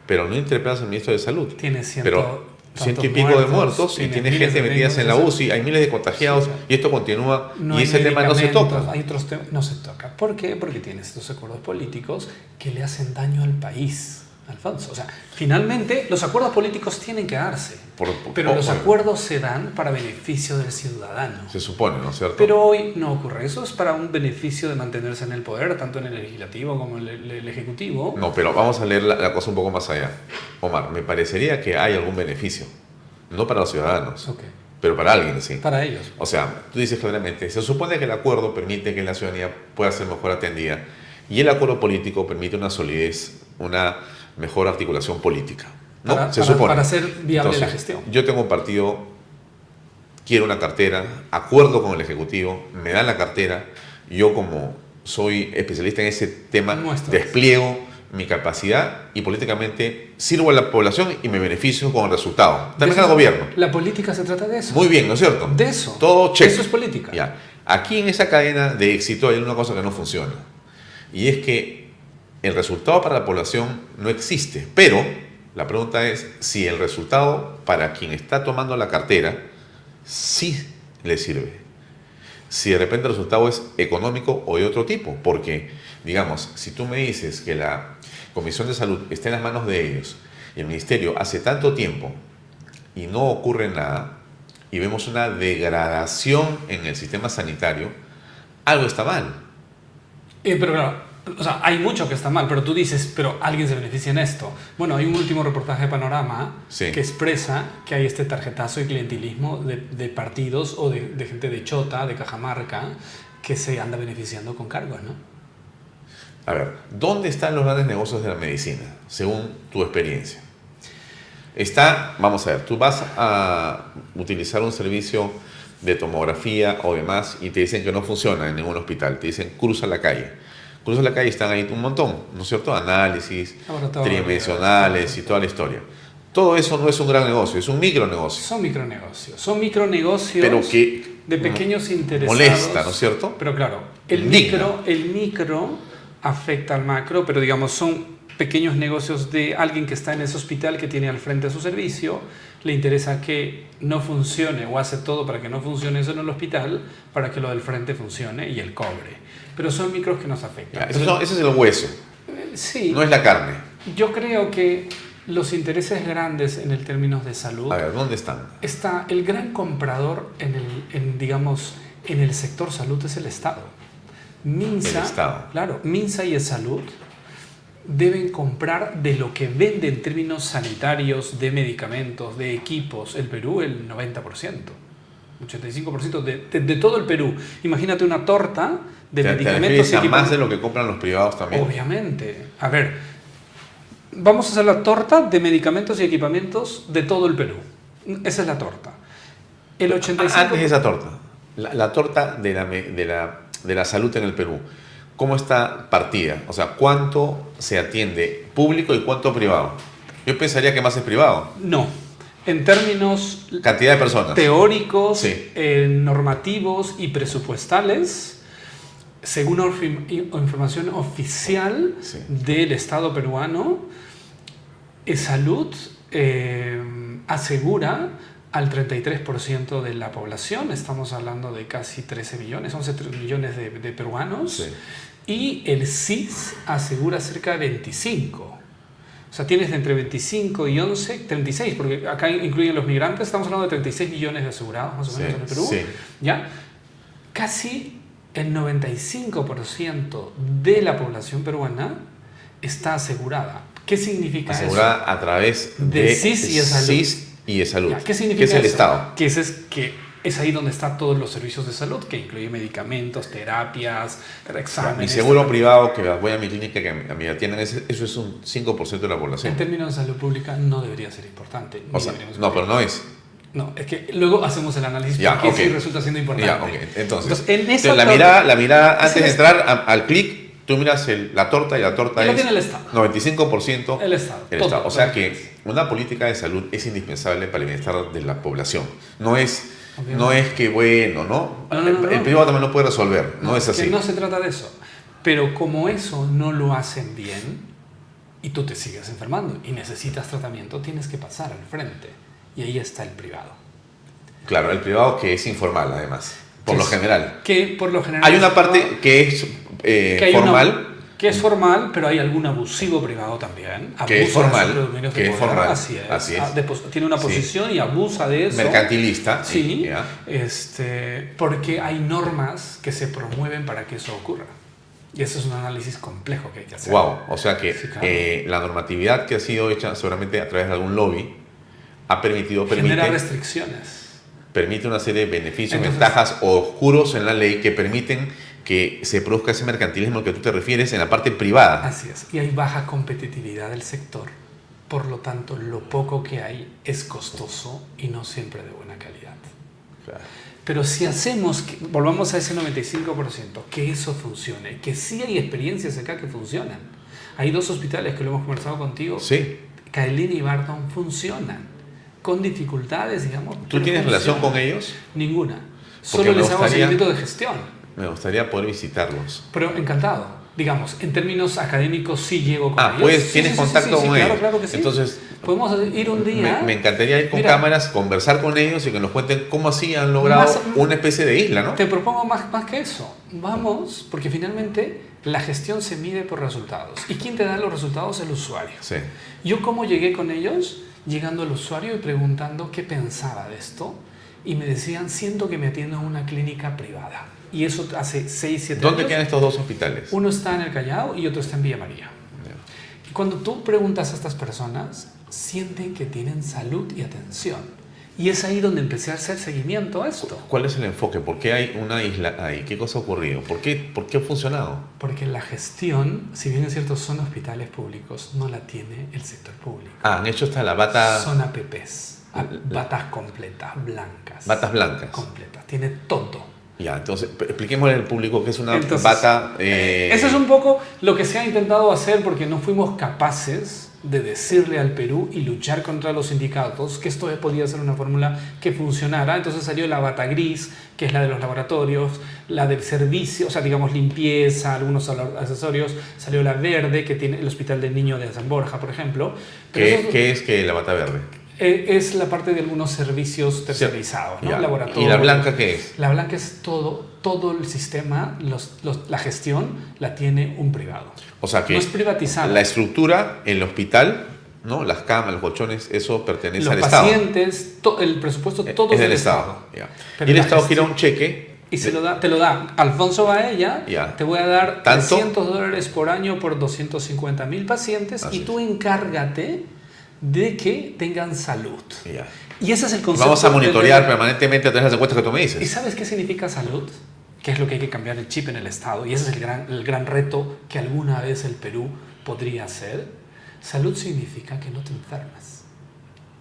S1: pero no interpelas al ministro de Salud.
S8: Tiene
S1: ciento y pico de muertos y tiene gente metida en la UCI, hay miles de contagiados, y esto continúa, y ese tema no se toca.
S8: Hay otros temas, no se toca. ¿Por qué? Porque tienes estos acuerdos políticos que le hacen daño al país, Alfonso. O sea, finalmente los acuerdos políticos tienen que darse, pero los acuerdos se dan para beneficio del ciudadano.
S1: Se supone, ¿no es cierto?
S8: Pero hoy no ocurre. Eso es para un beneficio de mantenerse en el poder, tanto en el legislativo como en el ejecutivo.
S1: No, pero vamos a leer la cosa un poco más allá. Omar, me parecería que hay algún beneficio, no para los ciudadanos, pero para alguien, sí.
S8: Para ellos.
S1: O sea, tú dices claramente, se supone que el acuerdo permite que la ciudadanía pueda ser mejor atendida, y el acuerdo político permite una solidez, una mejor articulación política, ¿no? Se supone.
S8: Para hacer viable la gestión.
S1: Yo tengo un partido, quiero una cartera, acuerdo con el Ejecutivo, me dan la cartera, yo como soy especialista en ese tema, despliego mi capacidad y políticamente sirvo a la población y me beneficio con el resultado. También al gobierno.
S8: La política se trata de eso.
S1: Muy bien, ¿no es cierto?
S8: De eso.
S1: Todo check.
S8: Eso es política.
S1: Ya. Aquí en esa cadena de éxito hay una cosa que no funciona, y es que el resultado para la población no existe, pero la pregunta es si el resultado para quien está tomando la cartera sí le sirve. Si de repente el resultado es económico o de otro tipo, porque, digamos, si tú me dices que la Comisión de Salud está en las manos de ellos y el Ministerio hace tanto tiempo y no ocurre nada y vemos una degradación en el sistema sanitario, algo está mal.
S8: Pero claro, o sea, hay mucho que está mal, pero tú dices, pero alguien se beneficia en esto. Bueno, hay un último reportaje de Panorama que expresa que hay este tarjetazo y clientelismo de partidos o de gente de Chota, de Cajamarca, que se anda beneficiando con cargos, ¿no?
S1: A ver, ¿dónde están los grandes negocios de la medicina, según tu experiencia? Vamos a ver, tú vas a utilizar un servicio de tomografía o demás y te dicen que no funciona en ningún hospital, te dicen cruza la calle. Cruza la calle, están ahí un montón, ¿no es cierto? Análisis, tridimensionales y toda la historia. Todo eso no es un gran negocio, es un micronegocio.
S8: Son micronegocios
S1: pero que
S8: de pequeños interesados.
S1: Molesta, ¿no es cierto?
S8: Pero claro, el micro afecta al macro, pero digamos son pequeños negocios de alguien que está en ese hospital, que tiene al frente su servicio, le interesa que no funcione o hace todo para que no funcione eso en el hospital, para que lo del frente funcione y él cobre. Pero son micros que nos afectan.
S1: Ese es el hueso.
S8: Sí.
S1: No es la carne.
S8: Yo creo que los intereses grandes en el términos de salud...
S1: A ver, ¿dónde están?
S8: Está el gran comprador en el sector salud es el Estado. Minsa,
S1: el Estado.
S8: Claro, Minsa y Salud deben comprar de lo que vende en términos sanitarios, de medicamentos, de equipos, el Perú el 90%. 85% de todo el Perú. Imagínate una torta de medicamentos
S1: ¿Te refieres a más de lo que compran los privados también?
S8: Obviamente. A ver, vamos a hacer la torta de medicamentos y equipamientos de todo el Perú. Esa es la torta. El 85%...
S1: Antes de esa torta, la torta de la salud en el Perú, ¿cómo está partida? O sea, ¿cuánto se atiende público y cuánto privado? Yo pensaría que más es privado.
S8: No. En términos
S1: Cantidad de personas.
S8: teóricos,
S1: Sí.
S8: normativos y presupuestales, según información oficial
S1: Sí.
S8: del Estado peruano, Salud asegura al 33% de la población, estamos hablando de casi 13 millones, 11 millones de peruanos,
S1: Sí.
S8: y el CIS asegura cerca de 25. O sea, tienes de entre 25 y 11, 36, porque acá incluyen los migrantes, estamos hablando de 36 millones de asegurados más o menos en el Perú.
S1: Sí.
S8: ¿Ya? Casi el 95% de la población peruana está asegurada. ¿Qué significa
S1: Asegurada a través de
S8: CIS y de salud.
S1: CIS y de salud.
S8: Ya, ¿qué significa
S1: que es el
S8: eso?
S1: Estado.
S8: Que es ahí donde están todos los servicios de salud, que incluye medicamentos, terapias,
S1: Mi
S8: exámenes.
S1: seguro privado, que voy a mi clínica, que me atienden, eso es un 5% de la población.
S8: En términos de salud pública no debería ser importante.
S1: O sea, no, pero no es.
S8: No, es que luego hacemos el análisis
S1: Ya,
S8: porque
S1: ok.
S8: sí resulta siendo importante.
S1: Ya, ok. Entonces,
S8: en esa
S1: la mirada antes de
S8: ese-
S1: entrar al clic, tú miras la torta y la torta
S8: Y lo
S1: es
S8: tiene el Estado.
S1: 95%
S8: El Estado,
S1: el
S8: todo,
S1: Estado. O sea
S8: todo.
S1: que una política de salud es indispensable para el bienestar de la población. No es
S8: Obviamente.
S1: que bueno, ¿no?
S8: No.
S1: El privado también lo puede resolver. No es así.
S8: Que no se trata de eso. Pero como eso no lo hacen bien y tú te sigues enfermando y necesitas tratamiento, tienes que pasar al frente. Y ahí está el privado.
S1: Claro, el privado que es informal además, por lo general.
S8: Que por lo general...
S1: Hay una parte que es
S8: que hay
S1: formal.
S8: que es formal, pero hay algún abusivo privado también.
S1: Que es
S8: Abusa de
S1: formal,
S8: sus predominios de
S1: que es
S8: poder.
S1: formal,
S8: Así es.
S1: así es.
S8: Tiene una
S1: Sí.
S8: posición y abusa de eso.
S1: Mercantilista.
S8: Sí,
S1: ya.
S8: porque hay normas que se promueven para que eso ocurra. Y eso es un análisis complejo que hay que hacer.
S1: Wow, o sea que
S8: Sí, claro.
S1: la normatividad que ha sido hecha seguramente a través de algún lobby
S8: Genera restricciones.
S1: permite una serie de beneficios,
S8: Entonces-
S1: ventajas o oscuros en la ley que permiten que se produzca ese mercantilismo al que tú te refieres en la parte privada.
S8: Así es. Y hay baja competitividad del sector. Por lo tanto, lo poco que hay es costoso y no siempre de buena calidad.
S1: Claro.
S8: Pero si hacemos, volvamos a ese 95%, que eso funcione, que sí hay experiencias acá que funcionan. Hay 2 hospitales que lo hemos conversado contigo,
S1: Sí.
S8: Cailín y Barton, funcionan, con dificultades, digamos.
S1: ¿Tú
S8: pero
S1: tienes relación
S8: funcionan.
S1: con ellos?
S8: Ninguna.
S1: Porque
S8: Solo
S1: me
S8: les hago
S1: gustaría-
S8: seguimiento de gestión.
S1: Me gustaría poder visitarlos.
S8: Pero encantado. Digamos, en términos académicos sí llego con
S1: Ah,
S8: ellos.
S1: pues
S8: Sí,
S1: tienes
S8: sí, sí,
S1: contacto
S8: sí, sí,
S1: con
S8: claro,
S1: ellos.
S8: claro que sí.
S1: Entonces,
S8: podemos ir un día.
S1: me encantaría ir con
S8: Mira,
S1: cámaras, conversar con ellos y que nos cuenten cómo así han logrado
S8: Más-
S1: una especie de isla, ¿no?
S8: Te propongo más que eso. Vamos, porque finalmente la gestión se mide por resultados. ¿Y quién te da los resultados? El usuario.
S1: Sí.
S8: Yo cómo llegué con ellos, llegando al usuario y preguntando qué pensaba de esto. Y me decían, siento que me atiendo en una clínica privada. Y eso hace 6, 7 años.
S1: ¿Dónde quedan estos 2 hospitales?
S8: Uno está en el Callao y otro está en Villa María. Y cuando tú preguntas a estas personas, sienten que tienen salud y atención. Y es ahí donde empecé a hacer seguimiento a esto.
S1: ¿Cuál es el enfoque? ¿Por qué hay una isla ahí? ¿Qué cosa ha ocurrido? ¿Por qué ha funcionado?
S8: Porque la gestión, si bien es cierto son hospitales públicos, no la tiene el sector público.
S1: Ah, han hecho hasta la bata...
S8: Son APPs, batas completas, blancas.
S1: Batas blancas.
S8: Completas, tiene todo.
S1: Ya, entonces, expliquémosle al público que es una
S8: Entonces,
S1: bata...
S8: Eso es un poco lo que se ha intentado hacer porque no fuimos capaces de decirle al Perú y luchar contra los sindicatos que esto podía ser una fórmula que funcionara. Entonces salió la bata gris, que es la de los laboratorios, la del servicio, o sea, digamos limpieza, algunos accesorios. Salió la verde, que tiene el Hospital del Niño de San Borja, por ejemplo. Pero eso
S1: ¿Qué es que la bata verde?
S8: es la parte de algunos servicios tercerizados, ¿no?
S1: Ya.
S8: Laboratorios.
S1: ¿Y la blanca qué es?
S8: La blanca es todo el sistema, la gestión la tiene un privado.
S1: O sea que
S8: No es privatizado.
S1: la estructura, el hospital, ¿no? Las camas, los colchones, eso pertenece
S8: Los
S1: al Estado.
S8: pacientes, el presupuesto, todo
S1: es del Estado. Ya.
S8: Pero
S1: Y el
S8: la
S1: Estado
S8: gestión-
S1: gira un cheque
S8: Y te lo da Alfonso Baella,
S1: Ya.
S8: te voy a dar
S1: ¿Tanto?
S8: $300 por año por 250,000 pacientes
S1: Así
S8: y tú
S1: es.
S8: encárgate de que tengan salud.
S1: Ya.
S8: Y ese es el concepto.
S1: Vamos a monitorear
S8: de-
S1: permanentemente todas las encuestas que tú me
S8: ¿Y
S1: dices.
S8: sabes qué significa salud? Que es lo que hay que cambiar el chip en el Estado. Y ese es el gran reto que alguna vez el Perú podría hacer. Salud significa que no te enfermas.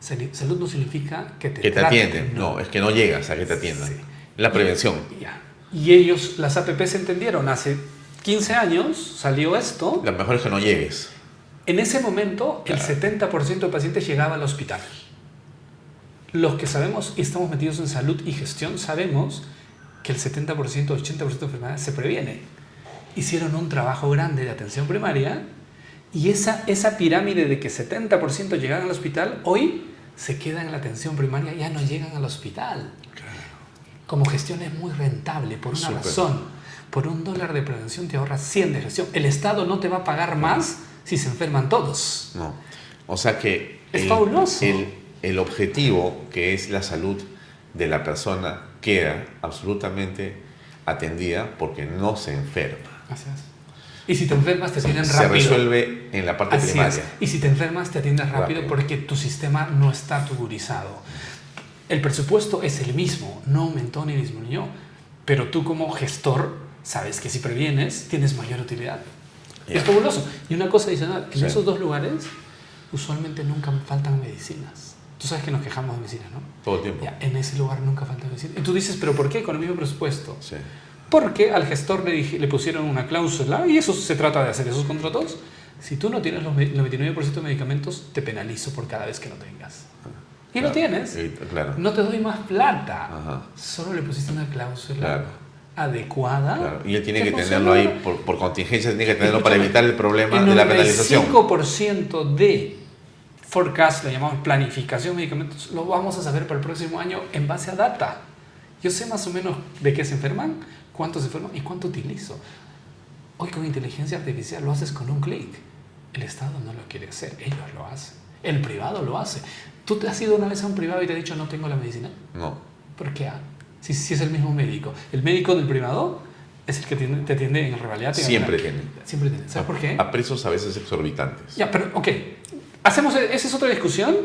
S8: Salud no significa que te
S1: Que te
S8: traten,
S1: atienden. No, es que no llegas a que te atiendan.
S8: Sí.
S1: La prevención.
S8: Ya. Y ellos, las APPs entendieron, hace 15 años salió esto.
S1: Lo mejor es que no llegues.
S8: En ese momento, el 70% de pacientes llegaba al hospital. Los que sabemos y estamos metidos en salud y gestión, sabemos que el 70%, 80% de enfermedades se previene. Hicieron un trabajo grande de atención primaria y esa pirámide de que 70% llegan al hospital, hoy se quedan en la atención primaria, ya no llegan al hospital. Como gestión es muy rentable por una
S1: Súper.
S8: razón. Por $1 de prevención te ahorras 100 de gestión. El Estado no te va a pagar más si se enferman todos.
S1: No. O sea que
S8: Es fabuloso.
S1: el objetivo, que es la salud de la persona, queda absolutamente atendida porque no se enferma.
S8: Así es. Y si te enfermas te atienden
S1: Se
S8: rápido.
S1: resuelve en la parte
S8: Así es.
S1: primaria.
S8: Y si te enfermas te atiendes rápido
S1: Rápido.
S8: porque tu sistema no está tuburizado. El presupuesto es el mismo, no aumentó ni disminuyó. Pero tú como gestor sabes que si previenes tienes mayor utilidad.
S1: Ya.
S8: Es fabuloso. Y una cosa adicional, en
S1: Sí.
S8: esos dos lugares usualmente nunca faltan medicinas. Tú sabes que nos quejamos de medicinas, ¿no?
S1: Todo el tiempo.
S8: Ya, en ese lugar nunca faltan medicinas. Y tú dices, ¿pero por qué? Con el mismo presupuesto.
S1: Sí.
S8: Porque al gestor le pusieron una cláusula, y eso se trata de hacer esos contratos. Si tú no tienes los 99% de medicamentos, te penalizo por cada vez que no tengas. Y
S1: Claro.
S8: lo tienes.
S1: Claro.
S8: No te doy más plata.
S1: Ajá.
S8: Solo le pusiste una cláusula
S1: Claro.
S8: adecuada.
S1: Claro. Y él tiene que
S8: funciona.
S1: tenerlo ahí por contingencia, tiene que tenerlo para
S8: Escúchame,
S1: evitar el problema
S8: el
S1: de la penalización.
S8: 95% de forecast, le llamamos planificación de medicamentos, lo vamos a saber para el próximo año en base a data. Yo sé más o menos de qué se enferman, cuántos se enferman y cuánto utilizo. Hoy con inteligencia artificial lo haces con un clic. El Estado no lo quiere hacer, ellos lo hacen. El privado lo hace. ¿Tú te has ido una vez a un privado y te ha dicho no tengo la medicina?
S1: No.
S8: ¿Por qué? Si es el mismo médico. El médico del privado es el que te atiende en realidad.
S1: Siempre tiene.
S8: Siempre tiene. ¿Sabes por qué?
S1: A precios a veces exorbitantes.
S8: Ya, pero ok. Esa es otra discusión,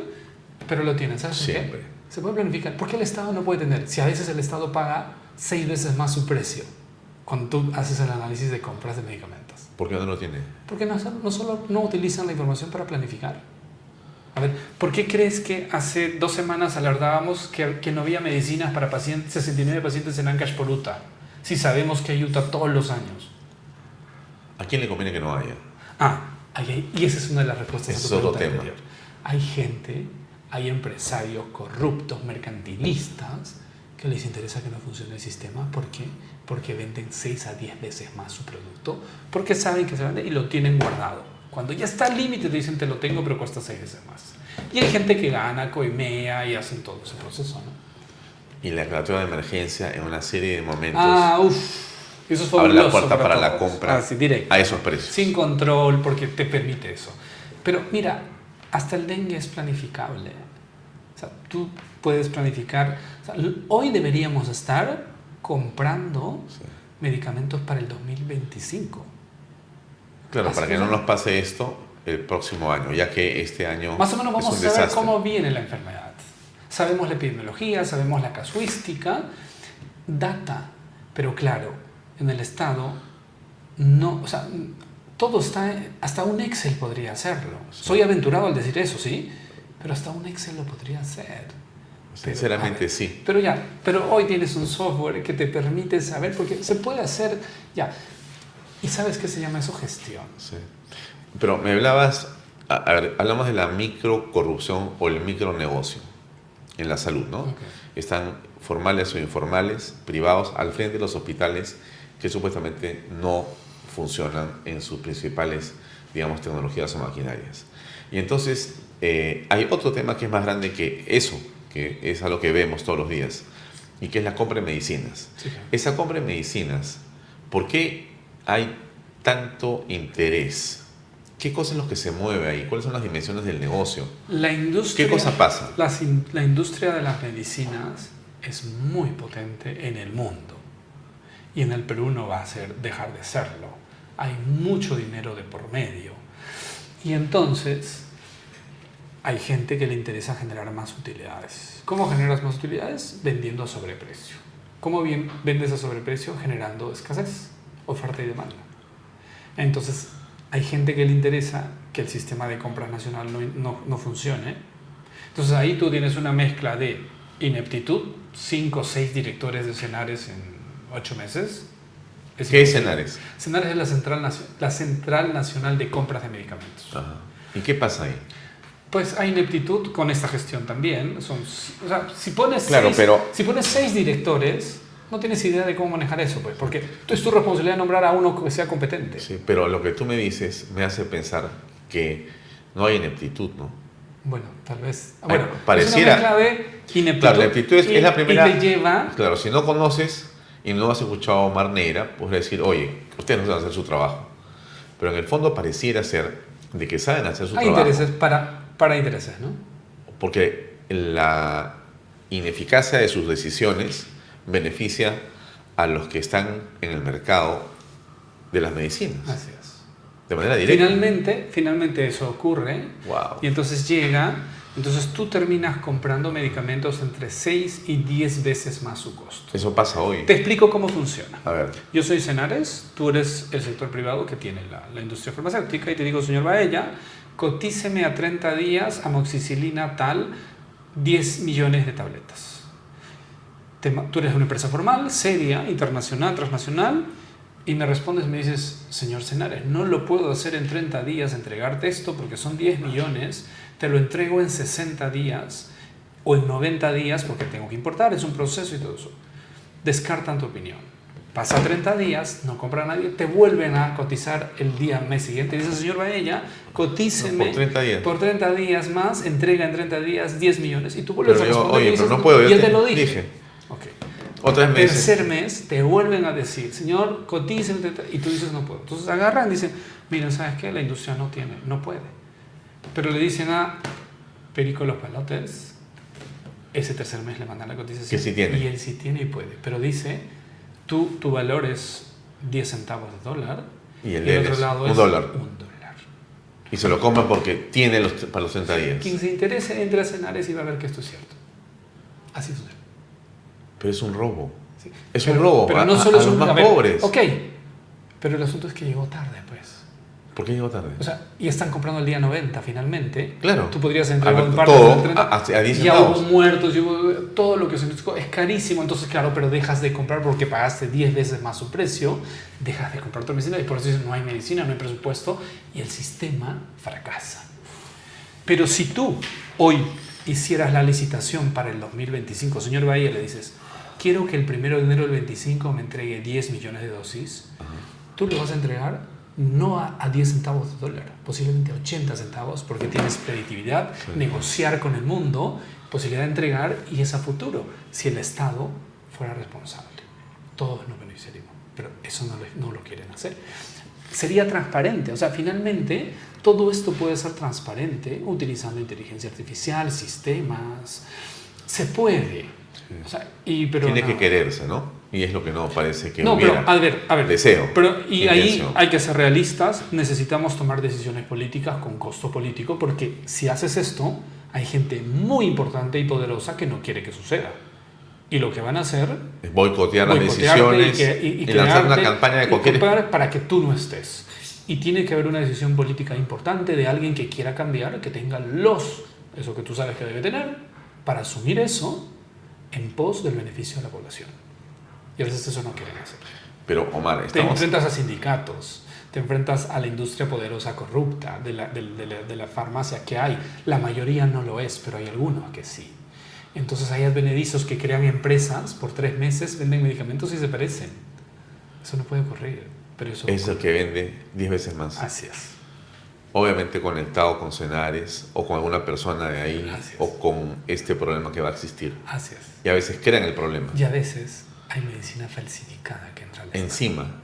S8: pero lo tienen. ¿Sabes por
S1: Siempre.
S8: qué? Se puede planificar. ¿Por qué el Estado no puede tener? Si a veces el Estado paga 6 veces más su precio cuando tú haces el análisis de compras de medicamentos.
S1: ¿Por qué no lo tiene?
S8: Porque no solo no utilizan la información para planificar. A ver, ¿por qué crees que hace 2 semanas alertábamos que no había medicinas para 69 pacientes en Ancash por UTA? Si sabemos que hay UTA todos los años.
S1: ¿A quién le conviene que no haya?
S8: Y esa es una de las respuestas
S1: Ese
S8: a tu
S1: es otro
S8: pregunta
S1: tema.
S8: anterior. Hay gente, hay empresarios corruptos, mercantilistas, que les interesa que no funcione el sistema. ¿Por qué? Porque venden 6 a 10 veces más su producto, porque saben que se vende y lo tienen guardado. Cuando ya está al límite te dicen te lo tengo, pero cuesta 6 veces más. Y hay gente que gana, coimea y hacen todo ese proceso, ¿no?
S1: Y la declaratoria de emergencia en una serie de momentos
S8: Eso es
S1: abre
S8: fabuloso.
S1: la puerta para la
S8: todos.
S1: compra
S8: Sí, directo.
S1: a esos precios.
S8: Sin control, porque te permite eso. Pero mira, hasta el dengue es planificable. O sea, tú puedes planificar. O sea, hoy deberíamos estar comprando medicamentos para el 2025.
S1: Claro,
S8: Así
S1: para que
S8: que
S1: no nos pase esto el próximo año, ya que este año
S8: Más o menos vamos
S1: es un
S8: a saber
S1: desastre.
S8: cómo viene la enfermedad. Sabemos la epidemiología, sabemos la casuística, data. Pero claro, en el Estado no, o sea, todo está, hasta un Excel podría hacerlo. Soy aventurado al decir eso, ¿sí? Pero hasta un Excel lo podría hacer.
S1: Sinceramente sí.
S8: Pero hoy tienes un software que te permite saber, porque se puede hacer ya. ¿Y sabes qué se llama eso? Gestión.
S1: Sí. Pero me hablabas, a ver, hablamos de la microcorrupción o el micronegocio en la salud, ¿no?
S8: Okay.
S1: Están formales o informales, privados, al frente de los hospitales que supuestamente no funcionan en sus principales, digamos, tecnologías o maquinarias. Y entonces hay otro tema que es más grande que eso, que es a lo que vemos todos los días, y que es la compra de medicinas.
S8: Sí, claro.
S1: Esa compra de medicinas, ¿por qué hay tanto interés? ¿Qué cosa es lo que se mueve ahí? ¿Cuáles son las dimensiones del negocio?
S8: La industria,
S1: ¿Qué cosa pasa?
S8: La industria de las medicinas es muy potente en el mundo. y en el Perú no va a dejar de serlo. Hay mucho dinero de por medio. Y entonces hay gente que le interesa generar más utilidades. ¿Cómo generas más utilidades? Vendiendo a sobreprecio. ¿Cómo vendes a sobreprecio? Generando escasez, oferta y demanda. Entonces hay gente que le interesa que el sistema de compras nacional no funcione. Entonces ahí tú tienes una mezcla de ineptitud, 5 o 6 directores de Senares en 8 meses.
S1: ¿Qué es Senares?
S8: Senares es la Central Nacional de Compras de Medicamentos.
S1: Ajá. ¿Y qué pasa ahí?
S8: Pues hay ineptitud con esta gestión también. O sea, si pones,
S1: Claro,
S8: si pones 6 directores, no tienes idea de cómo manejar eso, pues, porque es tu responsabilidad nombrar a uno que sea competente.
S1: Sí, pero lo que tú me dices me hace pensar que no hay ineptitud, ¿no?
S8: Bueno, tal vez. Bueno,
S1: pareciera.
S8: Es una mezcla de ineptitud.
S1: Claro, la ineptitud es la primera.
S8: Y te lleva.
S1: Claro, si no conoces y no has escuchado a Omar Neira, pues decir, oye, ustedes no saben hacer su trabajo. Pero en el fondo pareciera ser de que saben hacer su
S8: hay
S1: trabajo.
S8: Intereses para intereses, ¿no?
S1: Porque la ineficacia de sus decisiones beneficia a los que están en el mercado de las medicinas.
S8: Así es.
S1: De manera directa.
S8: Finalmente eso ocurre.
S1: Wow.
S8: Y entonces entonces tú terminas comprando medicamentos entre 6 y 10 veces más su costo.
S1: Eso pasa hoy.
S8: Te explico cómo funciona.
S1: A ver.
S8: Yo soy Senares, tú eres el sector privado que tiene la industria farmacéutica y te digo, señor Baella, cotíceme a 30 días amoxicilina tal 10 millones de tabletas. Tú eres una empresa formal, seria, internacional, transnacional, y me respondes, me dices, señor Senares, no lo puedo hacer en 30 días, entregarte esto porque son 10 millones, te lo entrego en 60 días o en 90 días porque tengo que importar, es un proceso y todo eso. Descartan tu opinión. Pasa 30 días, no compra nadie, te vuelven a cotizar el mes siguiente. Dice, señor Baella, cotíceme por 30 días más, entrega en 30 días 10 millones. Y tú vuelves a responder.
S1: Oye,
S8: y dices,
S1: pero no puedo.
S8: Y yo te lo dije.
S1: Okay. Otras meses.
S8: Tercer mes te vuelven a decir, señor, cotíceme, y tú dices, no puedo. Entonces agarran y dicen, miren, ¿sabes qué? La industria no puede. Pero le dicen a Perico Los Palotes, ese tercer mes le mandan la cotización.
S1: Que sí tiene.
S8: Y él sí tiene y puede. Pero dice, tu valor es 10 centavos de dólar.
S1: Y el
S8: otro lado
S1: $1.
S8: es $1.
S1: Y se lo compran porque tiene para los 30 días.
S8: Quien se interese entre a Senares y va a ver que esto es cierto. Así funciona.
S1: Pero es un robo.
S8: Sí.
S1: Es un robo.
S8: Pero no solo
S1: a
S8: es
S1: los
S8: un
S1: más
S8: robo.
S1: pobres.
S8: Ok. Pero el asunto es que llegó tarde, pues.
S1: ¿Por qué llegó tarde?
S8: O sea, y están comprando el día 90 finalmente.
S1: Claro.
S8: Tú podrías entregar un par
S1: todo
S8: de
S1: a 10
S8: ya
S1: centavos.
S8: hubo muertos, todo lo que se necesitó. Es carísimo. Entonces, claro, pero dejas de comprar porque pagaste 10 veces más su precio. Dejas de comprar tu medicina y por eso no hay medicina, no hay presupuesto y el sistema fracasa. Pero si tú hoy hicieras la licitación para el 2025, señor Bahía, le dices, quiero que el 1 de enero del 25 me entregue 10 millones de dosis, tú lo vas a entregar no a 10 centavos de dólar, posiblemente a 80 centavos, porque tienes predictividad, negociar con el mundo, posibilidad de entregar y es a futuro, si el Estado fuera responsable. Todos nos beneficiaríamos, pero eso no lo quieren hacer. Sería transparente, o sea, finalmente todo esto puede ser transparente utilizando inteligencia artificial, sistemas, se puede. O sea, pero
S1: tiene que quererse, ¿no? Y es lo que no parece que
S8: no,
S1: hubiera.
S8: Pero, a ver,
S1: deseo.
S8: Pero, y
S1: intención.
S8: ahí hay que ser realistas, necesitamos tomar decisiones políticas con costo político, porque si haces esto, hay gente muy importante y poderosa que no quiere que suceda. Y lo que van a hacer
S1: es boicotear las decisiones y lanzar una campaña de cualquier...
S8: para que tú no estés. Y tiene que haber una decisión política importante de alguien que quiera cambiar, que tenga eso que tú sabes que debe tener, para asumir eso en pos del beneficio de la población. Y a veces eso no quieren hacer.
S1: Pero, Omar,
S8: Te enfrentas a sindicatos, te enfrentas a la industria poderosa corrupta de la farmacia que hay. La mayoría no lo es, pero hay algunos que sí. Entonces hay advenedizos que crean empresas por 3 meses, venden medicamentos y se parecen. Eso no puede ocurrir. Pero eso
S1: es el que vende 10 veces más.
S8: Así es.
S1: Obviamente conectado con Senares o con alguna persona de ahí o con este problema que va a existir.
S8: Así es.
S1: Y a veces crean el problema.
S8: Y a veces hay medicina falsificada que entra al
S1: encima.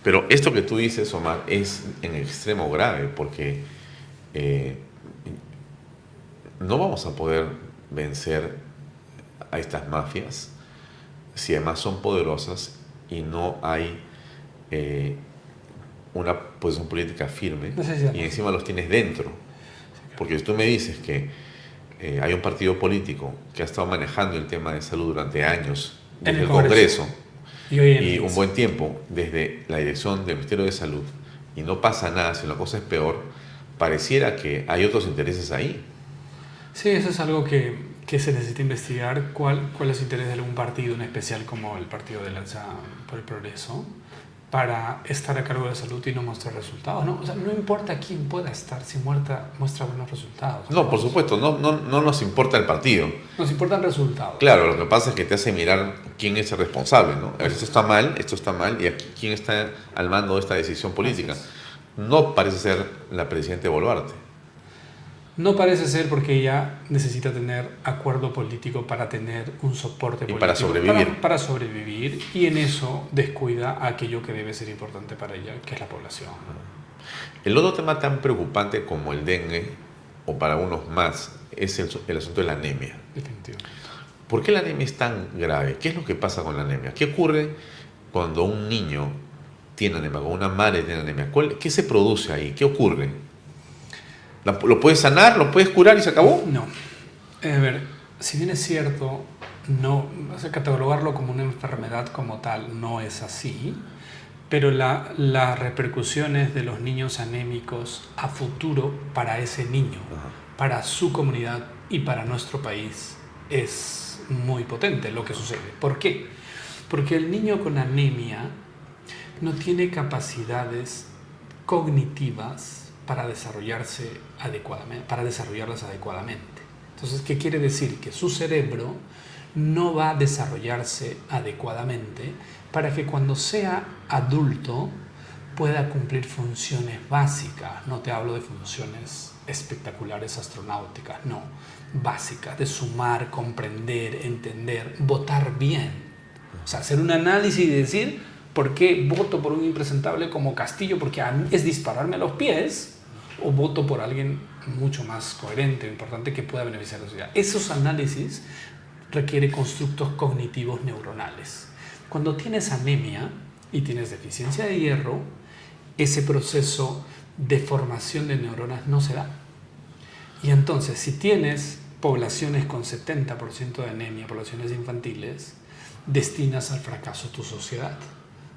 S1: Pero esto que tú dices, Omar, es en extremo grave porque no vamos a poder vencer a estas mafias si además son poderosas y no hay una posición política firme y encima los tienes dentro? Porque si tú me dices que hay un partido político que ha estado manejando el tema de salud durante años desde el Congreso y un buen tiempo desde la dirección del Ministerio de Salud y no pasa nada, si la cosa es peor, pareciera que hay otros intereses ahí.
S8: Sí, eso es algo que se necesita investigar. ¿Cuál es el interés de algún partido, en especial como el Partido de Alianza por el Progreso, para estar a cargo de la salud y no mostrar resultados? No, o sea, no importa quién pueda estar, si muestra buenos resultados.
S1: No, por supuesto, no nos importa el partido.
S8: Nos importan resultados.
S1: Claro, lo que pasa es que te hace mirar quién es el responsable, ¿no? Esto está mal, y aquí, quién está al mando de esta decisión política. No parece ser la presidenta Boluarte.
S8: No parece ser, porque ella necesita tener acuerdo político para tener un soporte político.
S1: Y para sobrevivir.
S8: Para sobrevivir, y en eso descuida aquello que debe ser importante para ella, que es la población.
S1: El otro tema tan preocupante como el dengue, o para unos más, es el asunto de la anemia.
S8: Definitivamente.
S1: ¿Por qué la anemia es tan grave? ¿Qué es lo que pasa con la anemia? ¿Qué ocurre cuando un niño tiene anemia, cuando una madre tiene anemia? ¿Qué se produce ahí? ¿Qué ocurre? ¿Lo puedes sanar? ¿Lo puedes curar y se acabó?
S8: No. A ver, si bien es cierto, no, o sea, catalogarlo como una enfermedad como tal no es así, pero las repercusiones de los niños anémicos a futuro para ese niño, para su comunidad y para nuestro país es muy potente lo que sucede. ¿Por qué? Porque el niño con anemia no tiene capacidades cognitivas para desarrollarlas adecuadamente. Entonces, ¿qué quiere decir? Que su cerebro no va a desarrollarse adecuadamente para que cuando sea adulto pueda cumplir funciones básicas. No te hablo de funciones espectaculares astronáuticas, no, básicas, de sumar, comprender, entender, votar bien. O sea, hacer un análisis y decir: ¿por qué voto por un impresentable como Castillo? Porque es dispararme a los pies. ¿O voto por alguien mucho más coherente o importante que pueda beneficiar a la sociedad? Esos análisis requieren constructos cognitivos neuronales. Cuando tienes anemia y tienes deficiencia de hierro, ese proceso de formación de neuronas no se da. Y entonces, si tienes poblaciones con 70% de anemia, poblaciones infantiles, destinas al fracaso tu sociedad.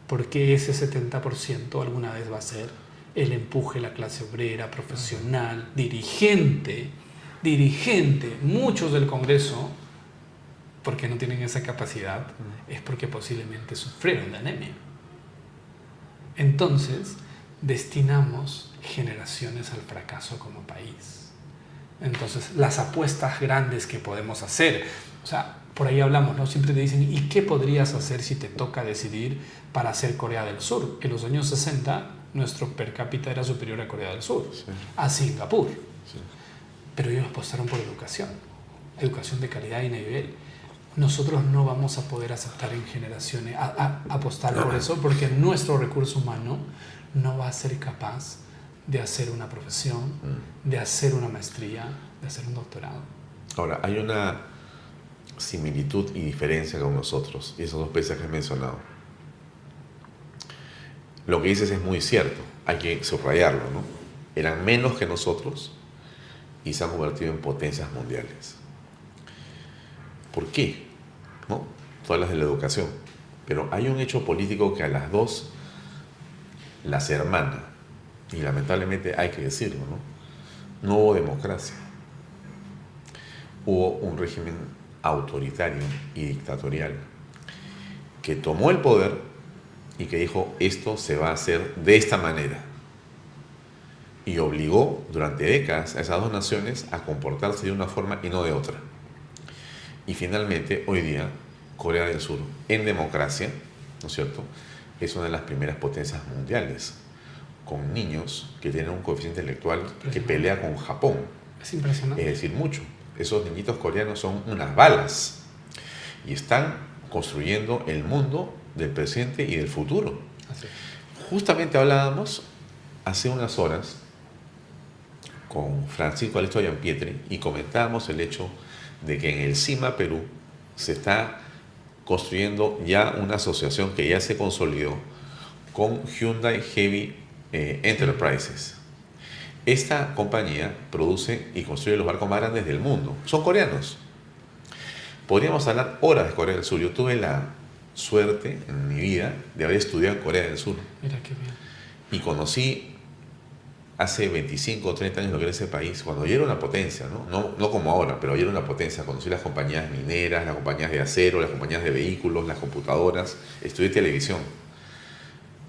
S8: Porque ese 70% alguna vez va a ser el empuje de la clase obrera, profesional, dirigente, muchos del Congreso, porque no tienen esa capacidad, es porque posiblemente sufrieron de anemia. Entonces, destinamos generaciones al fracaso como país. Entonces, las apuestas grandes que podemos hacer, o sea, por ahí hablamos, ¿no? Siempre te dicen: ¿y qué podrías hacer si te toca decidir para hacer Corea del Sur? En los años 60, nuestro per cápita era superior a Corea del Sur, sí, a Singapur. Sí. Pero ellos apostaron por educación de calidad y nivel. Nosotros no vamos a poder aceptar en generaciones, apostar por eso, porque nuestro recurso humano no va a ser capaz de hacer una profesión, de hacer una maestría, de hacer un doctorado.
S1: Ahora, hay una similitud y diferencia con nosotros, y esos dos países que he mencionado. Lo que dices es muy cierto, hay que subrayarlo, ¿no? Eran menos que nosotros y se han convertido en potencias mundiales. ¿Por qué? ¿No? Tú hablas de la educación, pero hay un hecho político que a las dos las hermana, y lamentablemente hay que decirlo, ¿no? No hubo democracia. Hubo un régimen autoritario y dictatorial que tomó el poder y que dijo: esto se va a hacer de esta manera, y obligó durante décadas a esas dos naciones a comportarse de una forma y no de otra. Y finalmente, hoy día, Corea del Sur, en democracia, ¿no es cierto?, es una de las primeras potencias mundiales, con niños que tienen un coeficiente intelectual que pelea con Japón.
S8: Es impresionante.
S1: Es decir, mucho. Esos niñitos coreanos son unas balas y están construyendo el mundo del presente y del futuro.
S8: Así.
S1: Justamente hablábamos hace unas horas con Francisco Alexto Giampietri y comentábamos el hecho de que en el CIMA Perú se está construyendo ya una asociación que ya se consolidó con Hyundai Heavy Enterprises. Esta compañía produce y construye los barcos más grandes del mundo. Son coreanos. Podríamos hablar horas de Corea del Sur. Yo tuve la suerte en mi vida de haber estudiado en Corea del Sur.
S8: Mira qué bien.
S1: Y conocí hace 25 o 30 años lo que era ese país, cuando ya era una potencia, no como ahora, pero ya era una potencia. Conocí las compañías mineras, las compañías de acero, las compañías de vehículos, las computadoras, estudié televisión.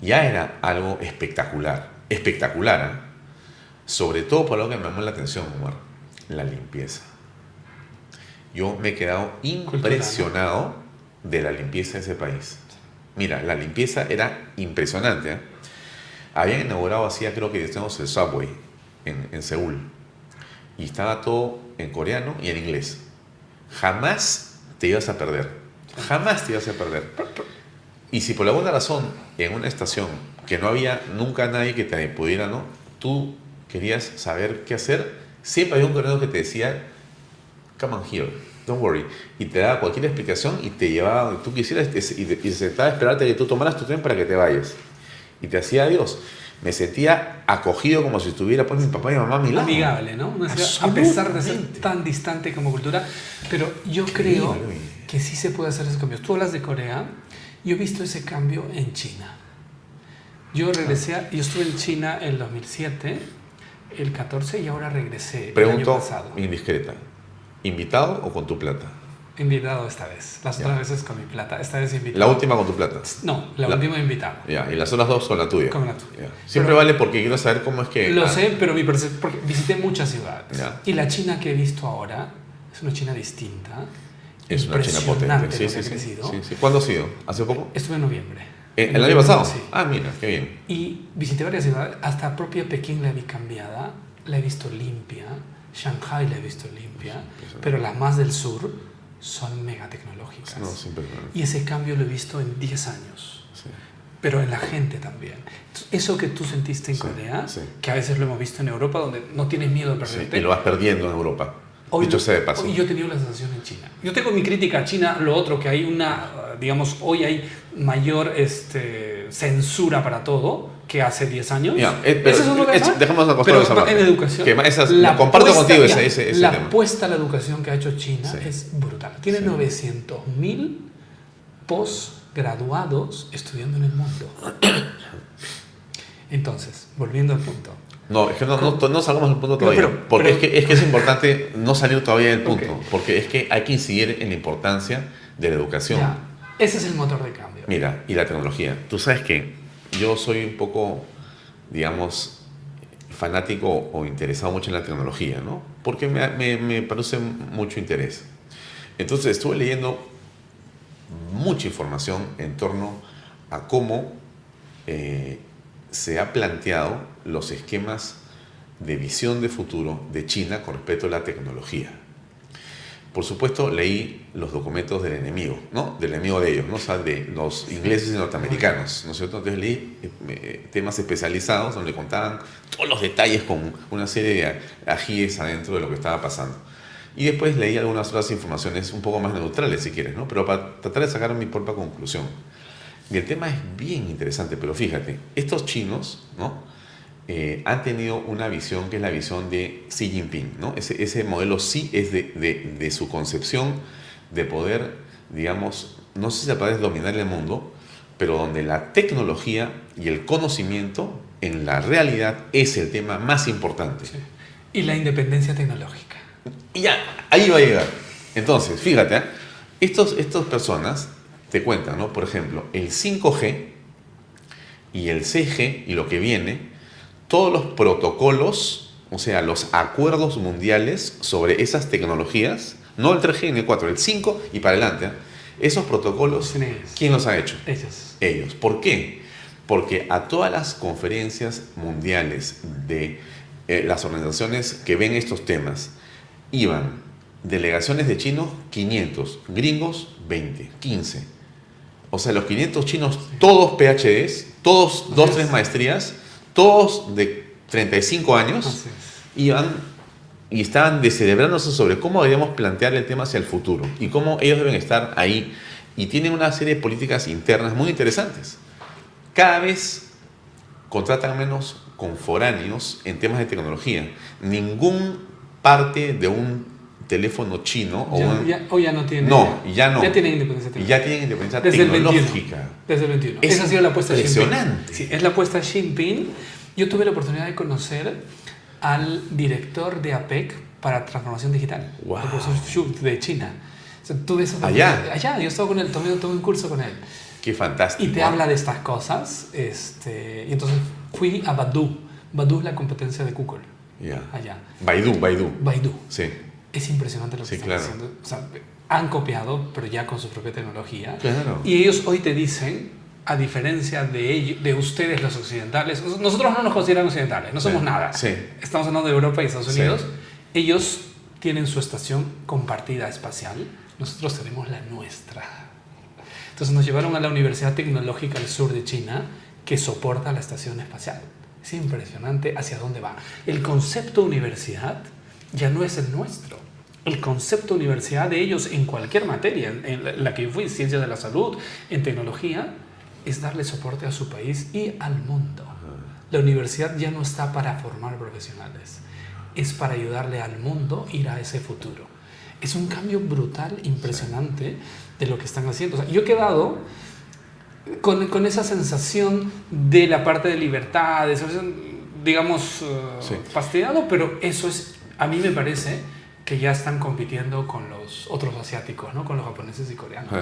S1: Ya era algo espectacular, espectacular, ¿eh? Sobre todo por algo que me llamó la atención, Omar, la limpieza. Yo me he quedado impresionado de la limpieza de ese país. Mira, la limpieza era impresionante, ¿eh? Habían inaugurado hacía, creo que estamos el Subway en Seúl. Y estaba todo en coreano y en inglés. Jamás te ibas a perder. Jamás te ibas a perder. Y si por alguna razón en una estación que no había nunca nadie que te pudiera, ¿no? Tú querías saber qué hacer, siempre había un coreano que te decía, come on here, don't worry. Y te daba cualquier explicación y te llevaba donde tú quisieras y se sentaba a esperarte que tú tomaras tu tren para que te vayas. Y te hacía adiós. Me sentía acogido como si estuviera pues mi papá y mi mamá a mi lado.
S8: Amigable, ¿no? A pesar de ser tan distante como cultura. Pero yo creo que sí se puede hacer esos cambios. Tú hablas de Corea. Yo he visto ese cambio en China. Yo estuve en China el 2007, el 14 y ahora regresé el año pasado.
S1: Indiscreta. ¿Invitado o con tu plata?
S8: Invitado esta vez. Las otras veces con mi plata. Esta vez invitado.
S1: ¿La última con tu plata?
S8: No, la última invitado.
S1: Ya, y las otras dos con la tuya.
S8: Con la tuya.
S1: Siempre vale porque quiero saber cómo es que...
S8: Lo sé, pero porque visité muchas ciudades.
S1: Ya.
S8: Y la China que he visto ahora es una China distinta.
S1: Es una China potente. Sí. ¿Cuándo ha sido? ¿Hace poco?
S8: Estuve en noviembre.
S1: ¿El año pasado?
S8: Sí.
S1: Ah, mira, qué bien.
S8: Y visité varias ciudades. Hasta propia Pekín la vi cambiada. La he visto limpia. Shanghai la he visto limpia. Pero las más del sur son mega tecnológicas.
S1: No, siempre.
S8: Y ese cambio lo he visto en 10 años.
S1: Sí.
S8: Pero en la gente también. Entonces, eso que tú sentiste en Corea, que a veces lo hemos visto en Europa, donde no tienes miedo de perderte.
S1: Y lo vas perdiendo en Europa.
S8: Hoy
S1: Dicho sea de paso.
S8: Hoy yo he tenido la sensación en China. Yo tengo mi crítica a China, lo otro, que hay una, digamos, hoy hay mayor censura para todo que hace 10 años.
S1: Dejemos una cosa esa parte.
S8: En educación.
S1: Comparto contigo ese
S8: la
S1: tema.
S8: apuesta a la educación que ha hecho China es brutal. Tiene 900.000 posgraduados estudiando en el mundo. Entonces, volviendo al punto.
S1: No, es que no salgamos del punto todavía. Porque es que es importante no salir todavía del punto.
S8: Okay.
S1: Porque es que hay que incidir en la importancia de la educación.
S8: Ya, ese es el motor de cambio.
S1: Mira, y la tecnología. Tú sabes que yo soy un poco, digamos, fanático o interesado mucho en la tecnología, ¿no? Porque me produce mucho interés. Entonces estuve leyendo mucha información en torno a cómo se ha planteado los esquemas de visión de futuro de China con respecto a la tecnología. Por supuesto, leí los documentos del enemigo, ¿no? Del enemigo de ellos, ¿no? O sea, de los ingleses y norteamericanos, ¿no es cierto? Entonces leí temas especializados donde contaban todos los detalles con una serie de ajíes adentro de lo que estaba pasando. Y después leí algunas otras informaciones un poco más neutrales, si quieres, ¿no? Pero para tratar de sacar mi propia conclusión. Y el tema es bien interesante, pero fíjate, estos chinos, ¿no? Han tenido una visión que es la visión de Xi Jinping, ¿no? Ese modelo sí es de su concepción de poder, digamos, no sé si se puede dominar el mundo, pero donde la tecnología y el conocimiento en la realidad es el tema más importante.
S8: Sí. Y la independencia tecnológica.
S1: Y ya, ahí va a llegar. Entonces, fíjate, estas personas te cuentan, ¿no? Por ejemplo, el 5G y el 6G y lo que viene, todos los protocolos, o sea, los acuerdos mundiales sobre esas tecnologías, no el 3G ni el 4, el 5 y para adelante, esos protocolos, ¿quién los ha hecho? Ellos. ¿Por qué? Porque a todas las conferencias mundiales de las organizaciones que ven estos temas, iban delegaciones de chinos 500, gringos 20, 15. O sea, los 500 chinos, todos PhDs, todos 2-3 maestrías, todos de 35 años, iban y estaban descelebrándose sobre cómo deberíamos plantear el tema hacia el futuro y cómo ellos deben estar ahí Y tienen una serie de políticas internas muy interesantes. Cada vez contratan menos con foráneos en temas de tecnología. Ningún parte de un teléfono chino
S8: o ya no tienen.
S1: No, ya no.
S8: Ya tienen independencia tecnológica.
S1: Ya tienen independencia
S8: Desde
S1: tecnológica.
S8: Desde el 21.
S1: Es
S8: Esa ha sido la apuesta de Xi Jinping.
S1: impresionante.
S8: Sí, es la apuesta de Xi Jinping. Yo tuve la oportunidad de conocer al director de APEC para transformación digital,
S1: Wow.
S8: el profesor Xu de China. O sea, tuve esa
S1: Allá.
S8: Allá, yo estaba con él, tomé un curso con él.
S1: Qué fantástico.
S8: Y te habla de estas cosas. Y entonces fui a Baidu. Baidu es la competencia de Google.
S1: Ya.
S8: Allá.
S1: Baidu. Sí.
S8: Es impresionante lo que
S1: Sí,
S8: están
S1: claro.
S8: haciendo. O sea, han copiado, pero ya con su propia tecnología.
S1: Claro.
S8: Y ellos hoy te dicen, a diferencia de ellos, de ustedes los occidentales, nosotros no nos consideran occidentales, no somos nada.
S1: Sí.
S8: Estamos hablando de Europa y Estados
S1: Sí.
S8: Unidos. Ellos tienen su estación compartida espacial, nosotros tenemos la nuestra. Entonces nos llevaron a la Universidad Tecnológica del Sur de China, que soporta la estación espacial. Es impresionante hacia dónde va. El concepto universidad ya no es el nuestro. El concepto universidad de ellos en cualquier materia, en la que yo fui, ciencia de la salud, en tecnología, es darle soporte a su país y al mundo. La universidad ya no está para formar profesionales, es para ayudarle al mundo a ir a ese futuro. Es un cambio brutal, impresionante de lo que están haciendo. O sea, yo he quedado con esa sensación de la parte de libertad, de esa sensación, digamos, fastidiado, pero eso es, a mí me parece que ya están compitiendo con los otros asiáticos, ¿no? Con los japoneses y coreanos.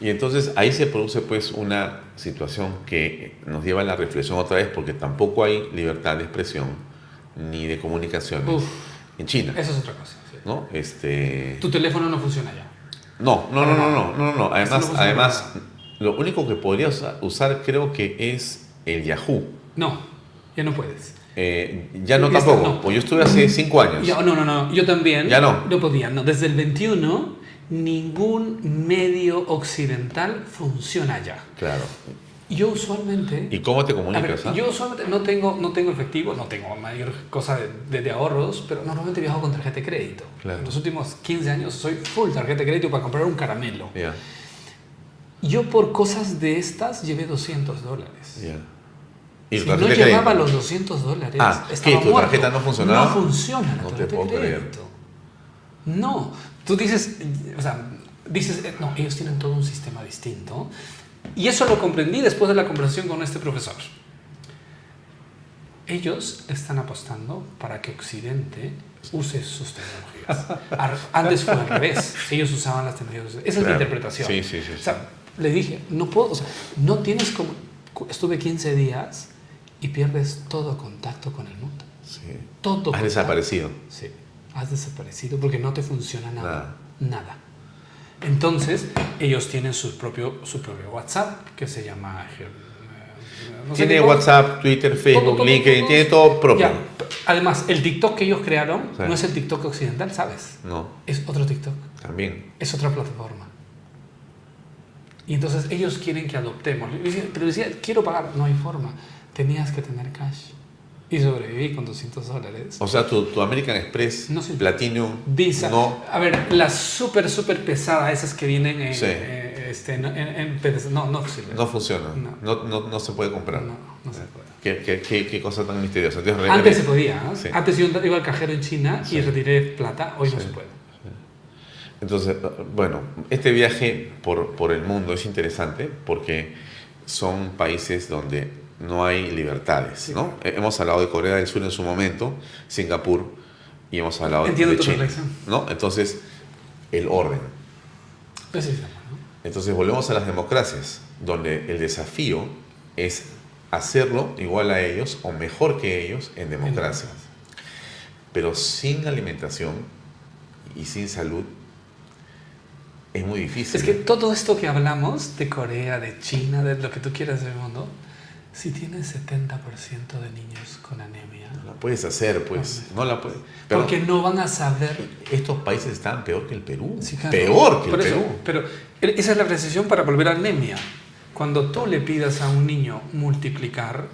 S1: Y entonces ahí se produce pues una situación que nos lleva a la reflexión otra vez, porque tampoco hay libertad de expresión ni de comunicación en China.
S8: Eso es otra cosa. Sí.
S1: ¿No?
S8: Tu teléfono no funciona ya.
S1: No.
S8: Eso no
S1: Además, lo único que podrías usar creo que es el Yahoo.
S8: No, ya no puedes.
S1: Ya no tampoco, pues yo estuve hace 5 años.
S8: No, yo también.
S1: Ya no.
S8: No podía, no. Desde el 21, ningún medio occidental funciona ya.
S1: Claro.
S8: Yo usualmente...
S1: ¿Y cómo te comunicas?
S8: Yo usualmente no tengo efectivo, no tengo mayor cosa de ahorros, pero normalmente viajo con tarjeta de crédito.
S1: Claro.
S8: En los últimos 15 años soy full tarjeta de crédito para comprar un caramelo.
S1: Ya.
S8: Yo por cosas de estas llevé $200.
S1: Ya. ¿Y
S8: Si
S1: tu
S8: no
S1: tarjeta de
S8: llevaba
S1: crédito?
S8: los $200,
S1: ¿qué?
S8: estaba
S1: ¿Tu
S8: muerto.
S1: tarjeta no funcionaba?
S8: No funciona la
S1: No te
S8: tarjeta
S1: puedo
S8: de
S1: creer.
S8: crédito. No. Tú dices, no, ellos tienen todo un sistema distinto. Y eso lo comprendí después de la conversación con este profesor. Ellos están apostando para que Occidente use sus tecnologías. Antes fue al revés. Ellos usaban las tecnologías. Esa es mi interpretación.
S1: Sí.
S8: O sea, le dije, no puedo, no tienes como... Estuve 15 días y pierdes todo contacto con el mundo.
S1: Sí.
S8: Todo
S1: Has
S8: contacto.
S1: desaparecido.
S8: Sí, has desaparecido porque no te funciona nada. Entonces, ellos tienen su propio WhatsApp, que se llama... no sé
S1: Tiene
S8: qué cosa.
S1: WhatsApp, Twitter, Facebook,
S8: Todo,
S1: LinkedIn, tiene todo propio.
S8: Ya. Además, el TikTok que ellos crearon
S1: Sí.
S8: no es el TikTok occidental, ¿sabes?
S1: No,
S8: Es otro TikTok,
S1: también.
S8: es otra plataforma. Y entonces ellos quieren que adoptemos. Pero decía, quiero pagar. No hay forma. Tenías que tener cash. Y sobreviví con $200.
S1: O sea, tu American Express,
S8: No sé.
S1: Platinum,
S8: Visa.
S1: no.
S8: A ver, las súper pesadas, esas que vienen en...
S1: Sí.
S8: no sirven.
S1: No funciona.
S8: No.
S1: No se puede comprar.
S8: No se puede.
S1: Qué cosa tan misteriosa. Entonces,
S8: Antes se podía. ¿eh?
S1: Sí.
S8: Antes yo iba al cajero en China
S1: Sí.
S8: y retiré plata. Hoy no
S1: Sí.
S8: se puede.
S1: Entonces, bueno, este viaje por el mundo es interesante porque son países donde no hay libertades, ¿no? Hemos hablado de Corea del Sur en su momento, Singapur, y hemos hablado
S8: Entiendo
S1: de
S8: tu
S1: China,
S8: reflexión.
S1: ¿no? Entonces, el orden.
S8: Precisamente, ¿no?
S1: Entonces, volvemos a las democracias, donde el desafío es hacerlo igual a ellos o mejor que ellos en democracias. Pero sin alimentación y sin salud es muy difícil.
S8: Es que todo esto que hablamos de Corea, de China, de lo que tú quieras del mundo, si tienes 70% de niños con anemia,
S1: No la puedes hacer, pues. No la puedes. Pero
S8: porque no van a saber.
S1: estos países están peor que el Perú.
S8: Sí, claro.
S1: Peor que el
S8: Por eso,
S1: Perú.
S8: pero esa es la precisión para volver a anemia. Cuando tú le pidas a un niño multiplicar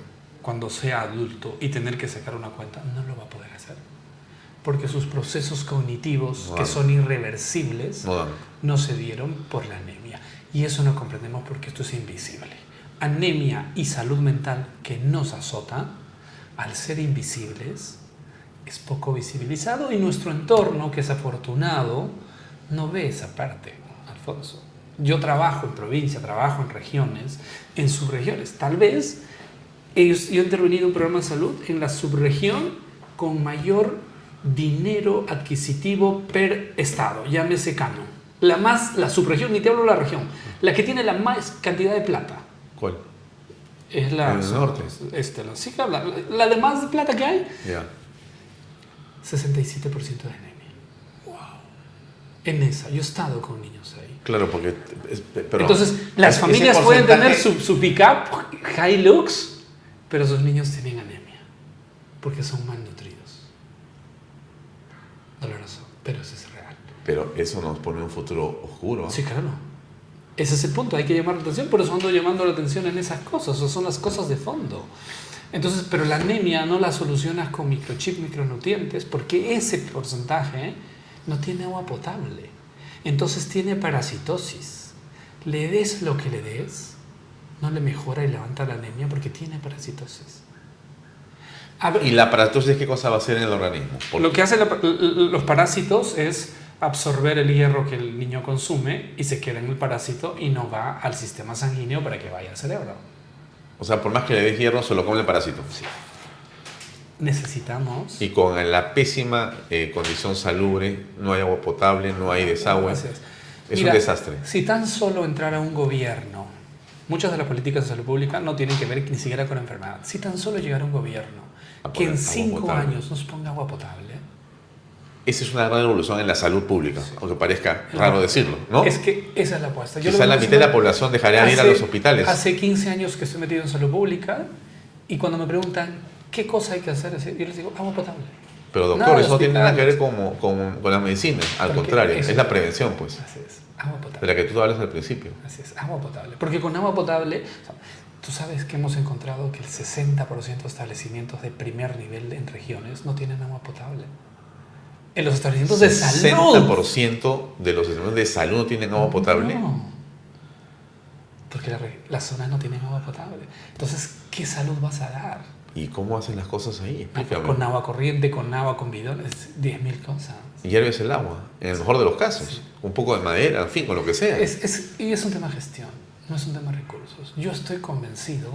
S8: cuando sea adulto y tener que sacar una cuenta, no lo va a poder hacer. Porque sus procesos cognitivos,
S1: No
S8: que
S1: dan.
S8: son irreversibles,
S1: No dan.
S8: no se dieron por la anemia. Y eso no comprendemos porque esto es invisible. Anemia y salud mental que nos azota, al ser invisibles, es poco visibilizado, y nuestro entorno, que es afortunado, no ve esa parte, Alfonso. Yo trabajo en provincia, trabajo en regiones, en subregiones. Tal vez yo he intervenido en un programa de salud en la subregión con mayor dinero adquisitivo per estado, llámese Cano. La subregión, ni te hablo de la región, la que tiene la más cantidad de plata.
S1: ¿Cuál?
S8: Es la
S1: ¿En el norte?
S8: Sí, la de más plata que hay,
S1: Ya.
S8: 67% de anemia. Wow. En esa, yo he estado con niños ahí.
S1: Claro, porque... pero
S8: entonces, las
S1: ese
S8: familias pueden tener
S1: porcentaje-
S8: su pick-up Hilux, pero sus niños tienen anemia, porque son malnutridos. Doloroso, pero eso es real.
S1: Pero eso nos pone un futuro oscuro.
S8: Sí, claro. Ese es el punto, hay que llamar la atención, por eso ando llamando la atención en esas cosas, o son las cosas de fondo. Entonces, pero la anemia no la solucionas con microchip, micronutrientes, porque ese porcentaje no tiene agua potable. Entonces tiene parasitosis. Le des lo que le des, no le mejora y levanta la anemia porque tiene parasitosis. A ver,
S1: ¿Y la parasitosis qué cosa va a hacer en el organismo?
S8: lo que hacen los parásitos es absorber el hierro que el niño consume y se queda en el parásito y no va al sistema sanguíneo para que vaya al cerebro.
S1: O sea, por más que le des hierro, se lo come el parásito.
S8: Sí. Necesitamos...
S1: Y con la pésima condición salubre, no hay agua potable, no hay desagüe.
S8: Así es.
S1: Es
S8: Mira,
S1: un desastre.
S8: Si tan solo entrara un gobierno, muchas de las políticas de salud pública no tienen que ver ni siquiera con enfermedad. Si tan solo llegara un gobierno
S1: A
S8: que
S1: poner
S8: en
S1: agua
S8: 5
S1: potable.
S8: años nos ponga agua potable,
S1: Esa es una gran revolución en la salud pública, aunque parezca raro decirlo, ¿no?
S8: es que esa es la apuesta.
S1: Quizá la mitad de la población dejaría de ir a los hospitales.
S8: Hace 15 años que estoy metido en salud pública y cuando me preguntan qué cosa hay que hacer, yo les digo agua potable.
S1: Pero doctor,
S8: Nada de
S1: eso no tiene nada que ver
S8: hospitales.
S1: con la medicina. Al
S8: Porque
S1: contrario,
S8: eso-
S1: es la prevención, pues,
S8: Así es, agua potable.
S1: de la que tú hablas al principio.
S8: Así es, agua potable. Porque con agua potable, o sea, tú sabes que hemos encontrado que el 60% de establecimientos de primer nivel en regiones no tienen agua potable. En los establecimientos de salud.
S1: 60% de los establecimientos de salud no tienen agua potable.
S8: No, porque las zonas no tienen agua potable. Entonces, ¿qué salud vas a dar?
S1: ¿Y cómo hacen las cosas ahí? Explícame.
S8: Con agua corriente, con agua con bidones, 10.000 cosas.
S1: Hierves el agua, en el mejor de los casos.
S8: Sí.
S1: Un poco de madera, en fin, con lo que sea.
S8: Y es un tema de gestión, no es un tema de recursos. Yo estoy convencido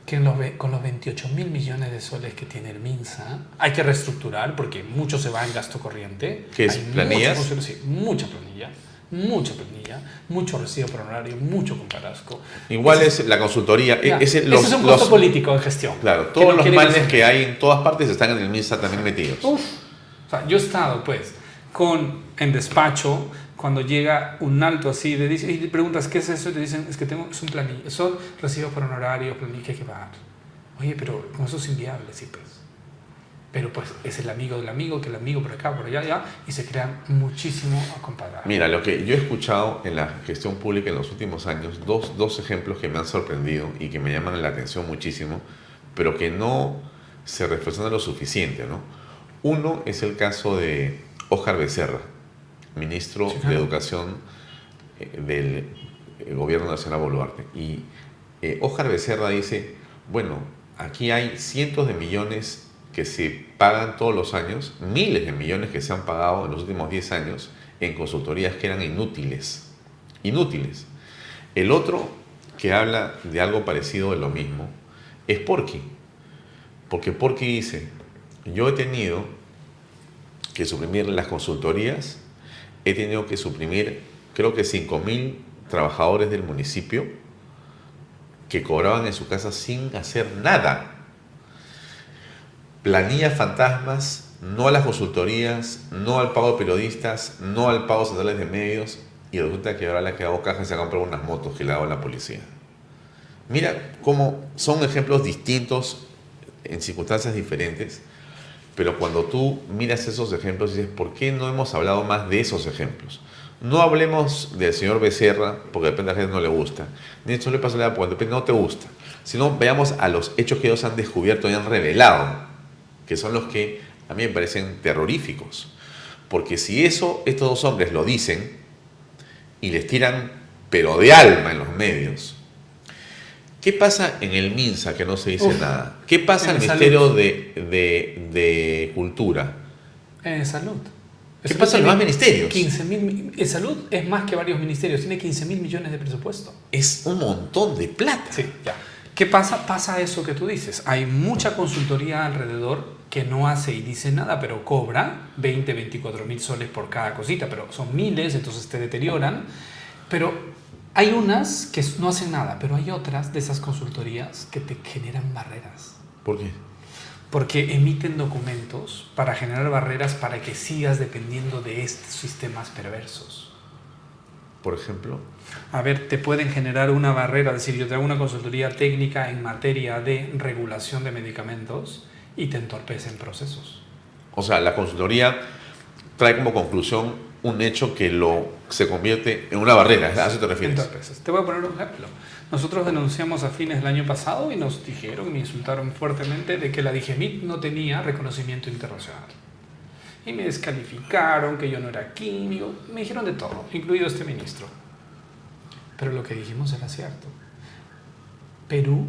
S8: que con los 28.000 millones de soles que tiene el MINSA, hay que reestructurar porque mucho se va en gasto corriente.
S1: ¿Qué es,
S8: Hay
S1: planillas?
S8: Sí, mucha planilla, mucho recibo por honorario, mucho con Carrasco.
S1: Igual es la consultoría.
S8: Ya,
S1: ese
S8: ese es un costo político en gestión.
S1: Claro,
S8: que
S1: todos
S8: no
S1: los
S8: quieren
S1: males
S8: hacer.
S1: que hay en todas partes están en el MINSA también metidos.
S8: Uf. O sea, yo he estado, pues, en despacho, cuando llega un alto así, y le preguntas, ¿qué es eso? Y te dicen, es que es un planilla, son recibos por honorario, planilla que hay que pagar. Oye, pero con eso es inviable, sí, pues. Pero pues es el amigo del amigo, que el amigo por acá, por allá, y se crean muchísimo a comparar.
S1: Mira, lo que yo he escuchado en la gestión pública en los últimos años, dos ejemplos que me han sorprendido y que me llaman la atención muchísimo, pero que no se reflexionan lo suficiente, ¿no? Uno es el caso de Óscar Becerra, ministro
S8: Sí, claro.
S1: de Educación del Gobierno Nacional Boluarte. Y Óscar Becerra dice, bueno, aquí hay cientos de millones que se pagan todos los años, miles de millones que se han pagado en los últimos 10 años en consultorías que eran inútiles. Inútiles. El otro que habla de algo parecido de lo mismo es Porky. Porque Porky dice, yo he tenido que suprimir las consultorías, he tenido que suprimir creo que 5.000 trabajadores del municipio que cobraban en su casa sin hacer nada. Planillas fantasmas, no a las consultorías, no al pago de periodistas, no al pago centrales de medios, y resulta que ahora le ha quedado caja y se ha comprado unas motos que le ha dado la policía. Mira cómo son ejemplos distintos en circunstancias diferentes, pero cuando tú miras esos ejemplos dices, ¿por qué no hemos hablado más de esos ejemplos? No hablemos del señor Becerra, porque de repente a la gente no le gusta, ni esto le pasa nada porque de repente no te gusta, sino veamos a los hechos que ellos han descubierto y han revelado, que son los que a mí me parecen terroríficos. Porque si estos dos hombres lo dicen y les tiran pero de alma en los medios. ¿Qué pasa en el MINSA que no se dice nada? ¿Qué pasa en el Ministerio de Cultura?
S8: En salud.
S1: ¿Qué pasa en los demás ministerios?
S8: 15.000. En salud es más que varios ministerios, tiene 15.000 millones de presupuesto.
S1: Es un montón de plata.
S8: Sí, ya. ¿Qué pasa? Pasa eso que tú dices. Hay mucha consultoría alrededor que no hace y dice nada, pero cobra 20, 24 mil soles por cada cosita, pero son miles, entonces te deterioran. Pero hay unas que no hacen nada, pero hay otras de esas consultorías que te generan barreras.
S1: ¿Por qué?
S8: Porque emiten documentos para generar barreras para que sigas dependiendo de estos sistemas perversos.
S1: Por ejemplo,
S8: a ver, te pueden generar una barrera, es decir, yo te hago una consultoría técnica en materia de regulación de medicamentos y te entorpecen procesos.
S1: O sea, la consultoría trae como conclusión un hecho que se convierte en una barrera, ¿a eso te refieres?
S8: Entorpeces. Te voy a poner un ejemplo. Nosotros denunciamos a fines del año pasado y nos dijeron, me insultaron fuertemente de que la DIGEMIT no tenía reconocimiento internacional. Y me descalificaron, que yo no era químico, me dijeron de todo, incluido este ministro. Pero lo que dijimos era cierto. Perú,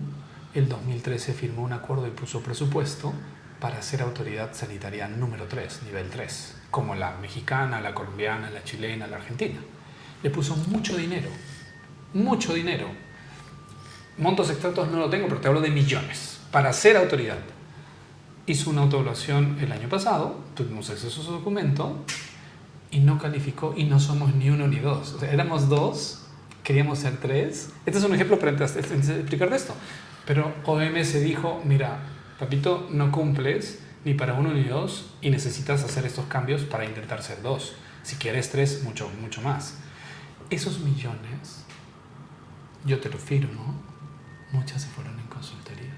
S8: el 2013, firmó un acuerdo y puso presupuesto para ser autoridad sanitaria número 3, nivel 3, como la mexicana, la colombiana, la chilena, la argentina. Le puso mucho dinero, mucho dinero. Montos exactos no lo tengo, pero te hablo de millones, para ser autoridad. Hizo una autoevaluación el año pasado, tuvimos acceso a su documento y no calificó y no somos ni uno ni dos. O sea, éramos dos, queríamos ser tres. Este es un ejemplo para explicarte esto. Pero OMS dijo, mira, papito, no cumples ni para uno ni dos y necesitas hacer estos cambios para intentar ser dos. Si quieres tres, mucho, mucho más. Esos millones, yo te lo firmo, muchas se fueron en consultorías.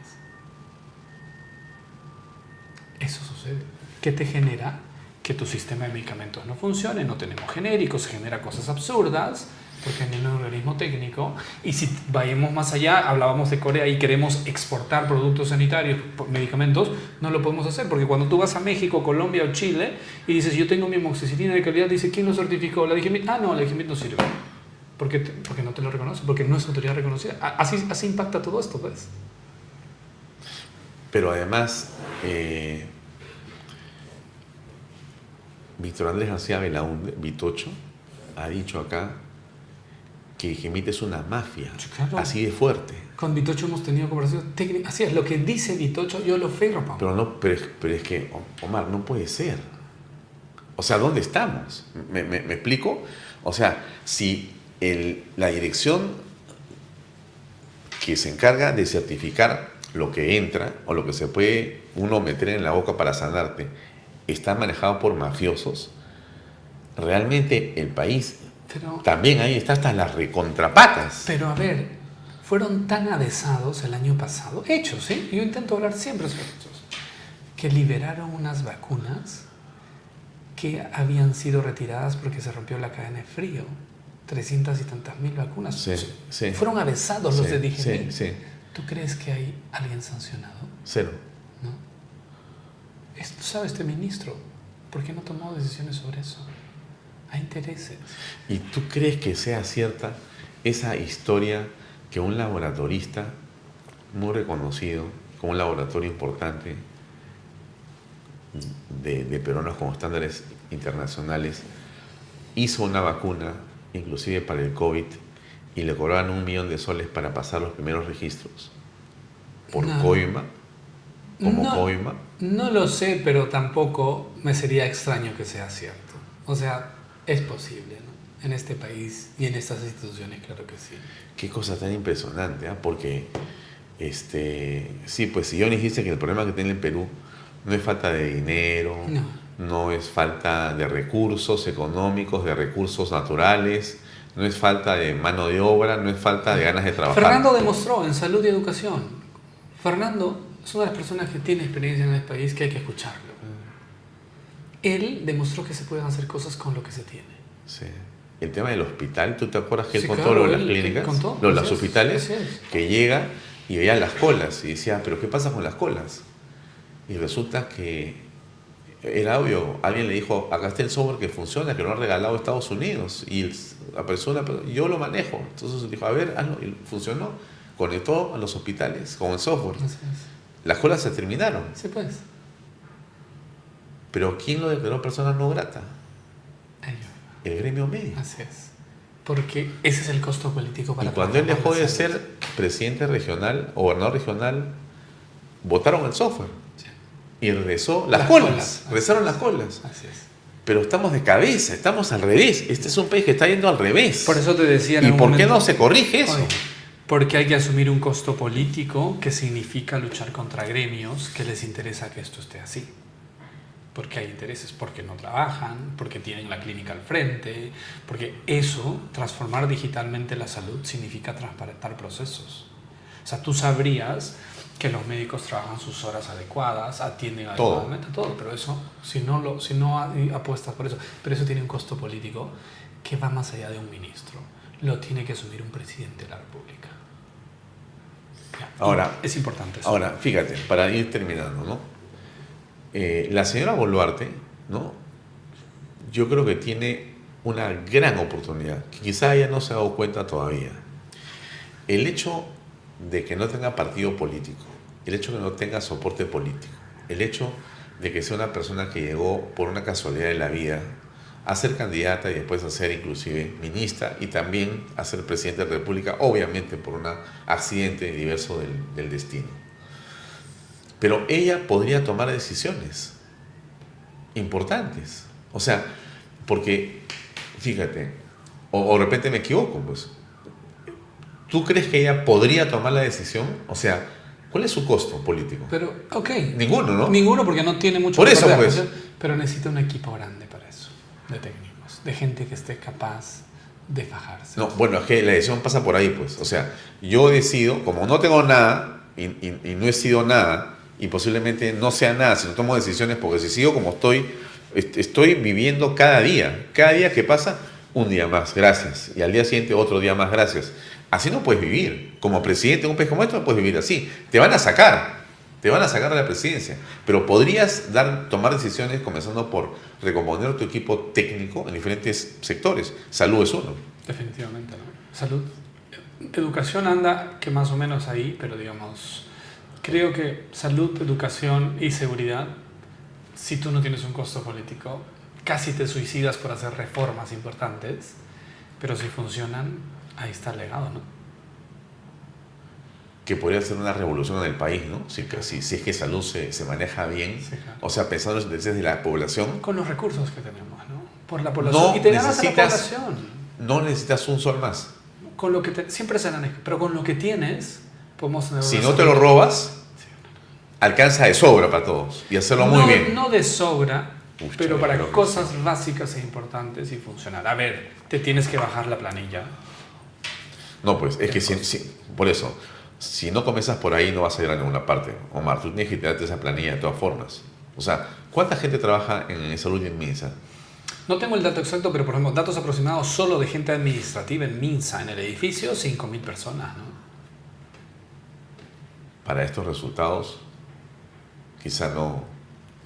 S8: Eso sucede. ¿Qué te genera? Que tu sistema de medicamentos no funcione, no tenemos genéricos, se genera cosas absurdas, porque en un organismo técnico, y si vayamos más allá, hablábamos de Corea y queremos exportar productos sanitarios, medicamentos, no lo podemos hacer, porque cuando tú vas a México, Colombia o Chile y dices, yo tengo mi amoxicilina de calidad, dice, ¿quién lo certificó? La DIGEMIT. Ah, no, la DIGEMIT no sirve. Porque no te lo reconoce, porque no es autoridad reconocida. Así impacta todo esto, pues.
S1: Pero además, Víctor Andrés García Belaúnde, Vitocho, ha dicho acá que DIGEMIT es una mafia, sí, claro, así de fuerte.
S8: Con Vitocho hemos tenido conversaciones técnicas. Así es, lo que dice Vitocho, yo lo firmo.
S1: Pero es que, Omar, no puede ser. O sea, ¿dónde estamos? ¿Me explico? O sea, si la dirección que se encarga de certificar lo que entra o lo que se puede uno meter en la boca para sanarte está manejado por mafiosos, realmente el país también ahí está hasta las recontrapatas.
S8: Pero a ver, fueron tan avesados el año pasado, hechos, ¿sí? Yo intento hablar siempre sobre hechos, que liberaron unas vacunas que habían sido retiradas porque se rompió la cadena de frío. 300 y tantas mil vacunas.
S1: Sí, sí.
S8: Fueron avesados los de DIGEMIT.
S1: Sí, sí.
S8: ¿Tú crees que hay alguien sancionado?
S1: Cero.
S8: ¿No? Esto sabe este ministro. ¿Por qué no tomó decisiones sobre eso? Hay intereses.
S1: ¿Y tú crees que sea cierta esa historia que un laboratorista muy reconocido, con un laboratorio importante de peruanos con estándares internacionales, hizo una vacuna, inclusive para el COVID, y le cobraban $1 millón para pasar los primeros registros? ¿Por coima? ¿Como coima?
S8: No lo sé, pero tampoco me sería extraño que sea cierto. O sea, es posible, ¿no? En este país y en estas instituciones, claro que sí.
S1: Qué cosa tan impresionante, ¿eh? Porque, sí, pues si yo dijiste que el problema que tiene el Perú no es falta de dinero, no es falta de recursos económicos, de recursos naturales, no es falta de mano de obra, no es falta de ganas de trabajar.
S8: Fernando demostró en salud y educación. Fernando es una de las personas que tiene experiencia en el país que hay que escucharlo. Él demostró que se pueden hacer cosas con lo que se tiene.
S1: Sí. El tema del hospital, ¿tú te acuerdas que él contó
S8: claro,
S1: lo de las clínicas? Los hospitales, que llega y veía las colas y decía, ¿pero qué pasa con las colas? Y resulta que Era obvio, alguien le dijo, acá está el software que funciona, que lo han regalado a Estados Unidos, y la persona, yo lo manejo. Entonces dijo, a ver, hazlo, y funcionó, conectó a los hospitales con el software.
S8: Así es.
S1: Las colas se terminaron.
S8: Sí, pues.
S1: Pero ¿quién lo declaró persona no grata?
S8: Ellos.
S1: El gremio médico.
S8: Así es. Porque ese es el costo político para...
S1: Y cuando él dejó de
S8: la
S1: ser
S8: salud.
S1: presidente regional o gobernador regional, votaron el software.
S8: Sí.
S1: Y regresó las colas.
S8: Así
S1: Regresaron
S8: es.
S1: las colas.
S8: Así es.
S1: Pero estamos de cabeza, estamos al revés. Este es un país que está yendo al revés.
S8: Por eso te decía en
S1: ¿Y
S8: algún
S1: por qué
S8: momento-
S1: no se corrige eso?
S8: Oye, porque hay que asumir un costo político que significa luchar contra gremios que les interesa que esto esté así. Porque hay intereses, porque no trabajan, porque tienen la clínica al frente, porque eso, transformar digitalmente la salud, significa transparentar procesos. O sea, tú sabrías que los médicos trabajan sus horas adecuadas, atienden
S1: Todo.
S8: adecuadamente, todo, pero eso, si no apuestas por eso, pero eso tiene un costo político que va más allá de un ministro. Lo tiene que asumir un presidente de la República. Ya,
S1: Ahora,
S8: es importante eso.
S1: Ahora, fíjate, para ir terminando, ¿no? La señora Boluarte, ¿no? Yo creo que tiene una gran oportunidad, que quizá ella no se ha dado cuenta todavía. El hecho de que no tenga partido político, el hecho de que no tenga soporte político, el hecho de que sea una persona que llegó por una casualidad de la vida a ser candidata y después a ser inclusive ministra y también a ser presidente de la República, obviamente por un accidente diverso del destino. Pero ella podría tomar decisiones importantes. O sea, porque, fíjate, o de repente me equivoco, pues. ¿Tú crees que ella podría tomar la decisión? O sea, ¿cuál es su costo político?
S8: Pero, ok.
S1: Ninguno, ¿no?
S8: Ninguno, porque no tiene mucho
S1: Por
S8: que
S1: eso,
S8: perder,
S1: pues.
S8: ¿no? Pero necesita un equipo grande para eso, de técnicos, de gente que esté capaz de fajarse.
S1: No, bueno, es que la decisión pasa por ahí, pues. O sea, yo decido, como no tengo nada y no he sido nada, y posiblemente no sea nada si no tomo decisiones, porque si sigo como estoy viviendo cada día que pasa, un día más, gracias, y al día siguiente otro día más, gracias. Así no puedes vivir. Como presidente de un país como este no puedes vivir así. Te van a sacar de la presidencia, pero podrías tomar decisiones comenzando por recomponer tu equipo técnico en diferentes sectores. Salud es uno.
S8: Definitivamente, ¿no? Salud. Educación anda que más o menos ahí, pero digamos, creo que salud, educación y seguridad, si tú no tienes un costo político, casi te suicidas por hacer reformas importantes, pero si funcionan, ahí está el legado, ¿no?
S1: Que podría ser una revolución en el país, ¿no? Si es que salud se maneja bien,
S8: Sí, claro.
S1: o sea, pensando en los intereses de la población,
S8: Con los recursos que tenemos, ¿no? Por la población.
S1: no
S8: Y te ganas a la
S1: necesitas,
S8: población.
S1: no necesitas un sol más.
S8: Con lo que siempre serán, pero con lo que tienes, podemos tener
S1: Si
S8: una
S1: no te lo robas, alcanza de sobra para todos y hacerlo muy bien.
S8: No de sobra,
S1: Pucha,
S8: pero para
S1: creo que
S8: cosas básicas e importantes y funcionar. A ver, te tienes que bajar la planilla.
S1: No, pues, es que por eso, si no comienzas por ahí no vas a ir a ninguna parte. Omar, tú tienes que tirarte esa planilla de todas formas. O sea, ¿cuánta gente trabaja en salud y en MINSA?
S8: No tengo el dato exacto, pero por ejemplo, datos aproximados solo de gente administrativa en MINSA, en el edificio, 5.000 personas, ¿no?
S1: Para estos resultados, quizá no.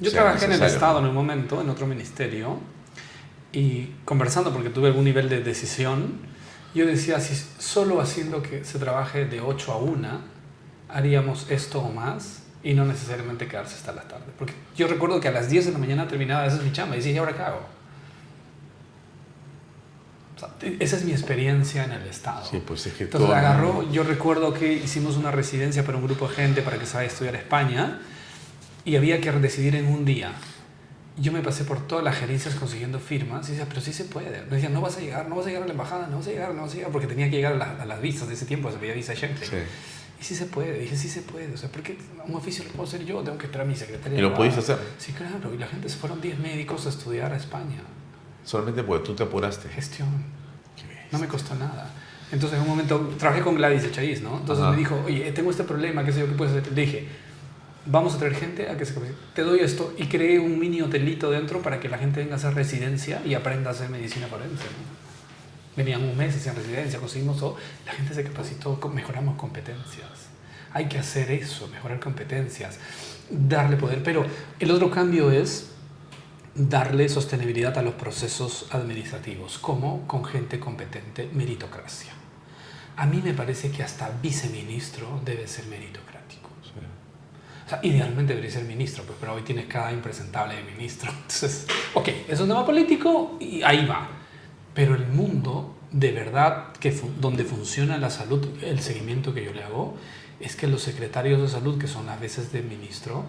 S8: Yo
S1: sea
S8: trabajé en el
S1: necesario.
S8: Estado en un momento, en otro ministerio, y conversando, porque tuve algún nivel de decisión, yo decía, si solo haciendo que se trabaje de 8 a 1, haríamos esto o más, y no necesariamente quedarse hasta la tarde. Porque yo recuerdo que a las 10 de la mañana terminaba, esa es mi chamba, y decía, ¿y ahora qué hago? O sea, esa es mi experiencia en el Estado.
S1: Sí, pues es que
S8: Entonces
S1: todo-
S8: agarró, yo recuerdo que hicimos una residencia para un grupo de gente para que se vaya a estudiar a España, y había que decidir en un día. Yo me pasé por todas las gerencias consiguiendo firmas y decía, pero sí se puede. Me decían, no vas a llegar a la embajada, no vas a llegar, porque tenía que llegar a las visas de ese tiempo, se pedía visa Schengen.
S1: Sí.
S8: Y sí se puede, dije, sí se puede. O sea, ¿por qué un oficio lo puedo hacer yo? Tengo que esperar a mi secretaria.
S1: ¿Y lo pudiste hacer?
S8: Sí, claro. Y la gente, se fueron 10 médicos a estudiar a España.
S1: Solamente porque tú te apuraste.
S8: Gestión. No me costó nada. Entonces, en un momento, trabajé con Gladys de Chaiz, ¿no? Entonces
S1: Ajá.
S8: me dijo, oye, tengo este problema, qué sé yo, ¿qué puedes hacer? Le dije, vamos a traer gente a que se capacite. Te doy esto, y creé un mini hotelito dentro para que la gente venga a hacer residencia y aprenda a hacer medicina forense, ¿no? Venían un mes en residencia, conseguimos todo. La gente se capacitó, mejoramos competencias. Hay que hacer eso, mejorar competencias, darle poder. Pero el otro cambio es darle sostenibilidad a los procesos administrativos, como con gente competente, meritocracia. A mí me parece que hasta viceministro debe ser meritocrático.
S1: Sí.
S8: O sea, idealmente debería ser ministro, pues, pero hoy tienes cada impresentable de ministro. Entonces, ok, es un tema político y ahí va. Pero el mundo, de verdad, donde funciona la salud, el seguimiento que yo le hago, es que los secretarios de salud, que son las veces de ministro,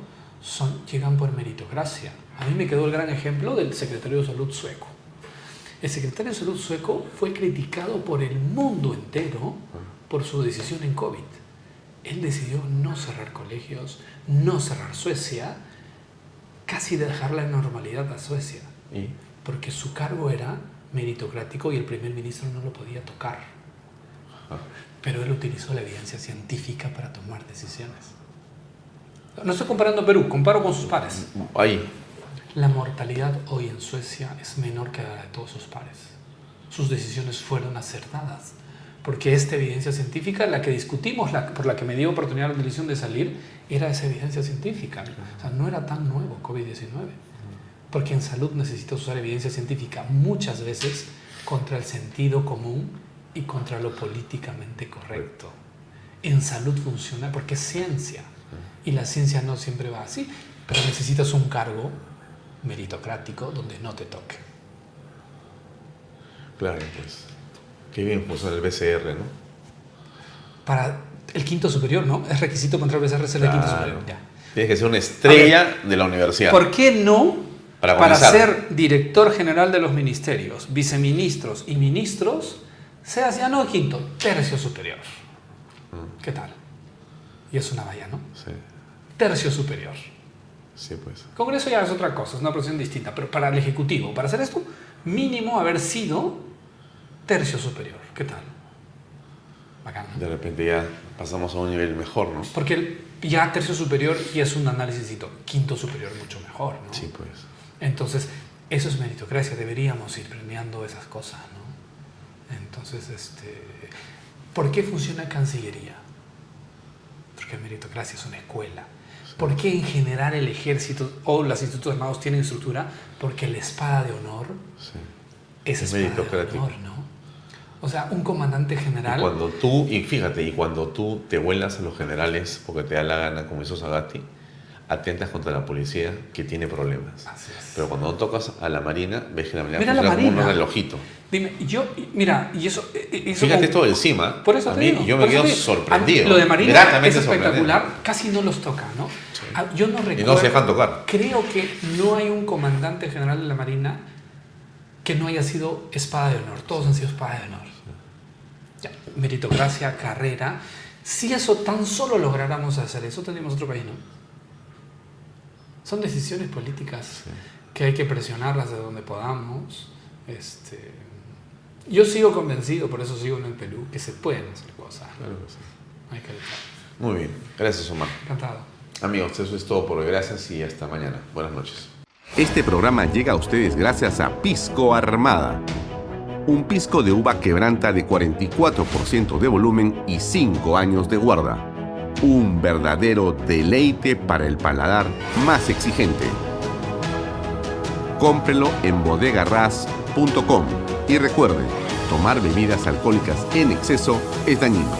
S8: llegan por meritocracia. A mí me quedó el gran ejemplo del secretario de salud sueco. El secretario de salud sueco fue criticado por el mundo entero por su decisión en COVID. Él decidió no cerrar colegios, no cerrar Suecia, casi dejar la normalidad a Suecia.
S1: ¿Y?
S8: Porque su cargo era meritocrático y el primer ministro no lo podía tocar. Pero él utilizó la evidencia científica para tomar decisiones. No estoy comparando a Perú, comparo con sus pares.
S1: Ahí.
S8: La mortalidad hoy en Suecia es menor que la de todos sus pares. Sus decisiones fueron acertadas. Porque esta evidencia científica, la que discutimos, por la que me dio oportunidad la decisión de salir, era esa evidencia científica. O sea, no era tan nuevo COVID-19. Porque en salud necesitas usar evidencia científica muchas veces contra el sentido común y contra lo políticamente correcto. En salud funciona porque es ciencia. Y la ciencia no siempre va así. Pero necesitas un cargo meritocrático donde no te toque.
S1: Claro, pues. Qué bien funciona el BCR, ¿no?
S8: Para el quinto superior, ¿no? Es requisito para entrar al BCR ser el quinto superior. Ya.
S1: Tienes que ser una estrella de la universidad.
S8: ¿Por qué no? Para
S1: comenzar.
S8: ser director general de los ministerios, viceministros y ministros, seas ya no quinto, tercio superior. ¿Qué tal? Y es una valla, ¿no?
S1: Sí.
S8: Tercio superior.
S1: Sí, pues.
S8: Congreso ya es otra cosa, es una profesión distinta, pero para el Ejecutivo, para hacer esto, mínimo haber sido tercio superior. ¿Qué tal? Bacán, ¿no?
S1: De repente ya pasamos a un nivel mejor, ¿no?
S8: Porque ya tercio superior ya es un análisis distinto. Quinto superior mucho mejor, ¿no?
S1: Sí, pues.
S8: Entonces, eso es meritocracia. Deberíamos ir premiando esas cosas, ¿no? Entonces, ¿por qué funciona Cancillería? Porque meritocracia es una escuela. Sí. ¿Por qué en general el ejército o los institutos armados tienen estructura? Porque la espada de honor es espada
S1: meritocrático.
S8: de honor, ¿no? O sea, un comandante general...
S1: Y cuando tú te vuelas a los generales porque te da la gana, como hizo Sagasti, atentas contra la policía que tiene problemas.
S8: Así es.
S1: Pero cuando tocas a la Marina, ves que la Marina
S8: Mira
S1: funciona
S8: la
S1: como
S8: Marina.
S1: un relojito.
S8: Dime, y eso
S1: Fíjate
S8: como,
S1: esto encima.
S8: Por eso
S1: a
S8: te
S1: mí,
S8: digo,
S1: yo
S8: por
S1: me
S8: eso
S1: quedo
S8: te digo.
S1: sorprendido.
S8: Lo de Marina
S1: gratamente
S8: es espectacular,
S1: sorprendente.
S8: casi no los toca, ¿no?
S1: Sí.
S8: Yo no recuerdo.
S1: Y no se dejan tocar.
S8: Creo que no hay un comandante general de la Marina que no haya sido espada de honor. Todos han sido espada de honor. Ya, meritocracia, carrera. Si eso tan solo lográramos hacer eso, tendríamos otro país, ¿no? Son decisiones políticas que hay que presionarlas de donde podamos. Yo sigo convencido, por eso sigo en el Perú, que se pueden hacer cosas.
S1: Claro que sí.
S8: Hay que luchar.
S1: Muy bien. Gracias, Omar.
S8: Encantado.
S1: Amigos, eso es todo por hoy. Gracias y hasta mañana. Buenas noches.
S9: Este programa llega a ustedes gracias a Pisco Armada. Un pisco de uva quebranta de 44% de volumen y 5 años de guarda. Un verdadero deleite para el paladar más exigente. Cómprelo en bodegarras.com y recuerde, tomar bebidas alcohólicas en exceso es dañino.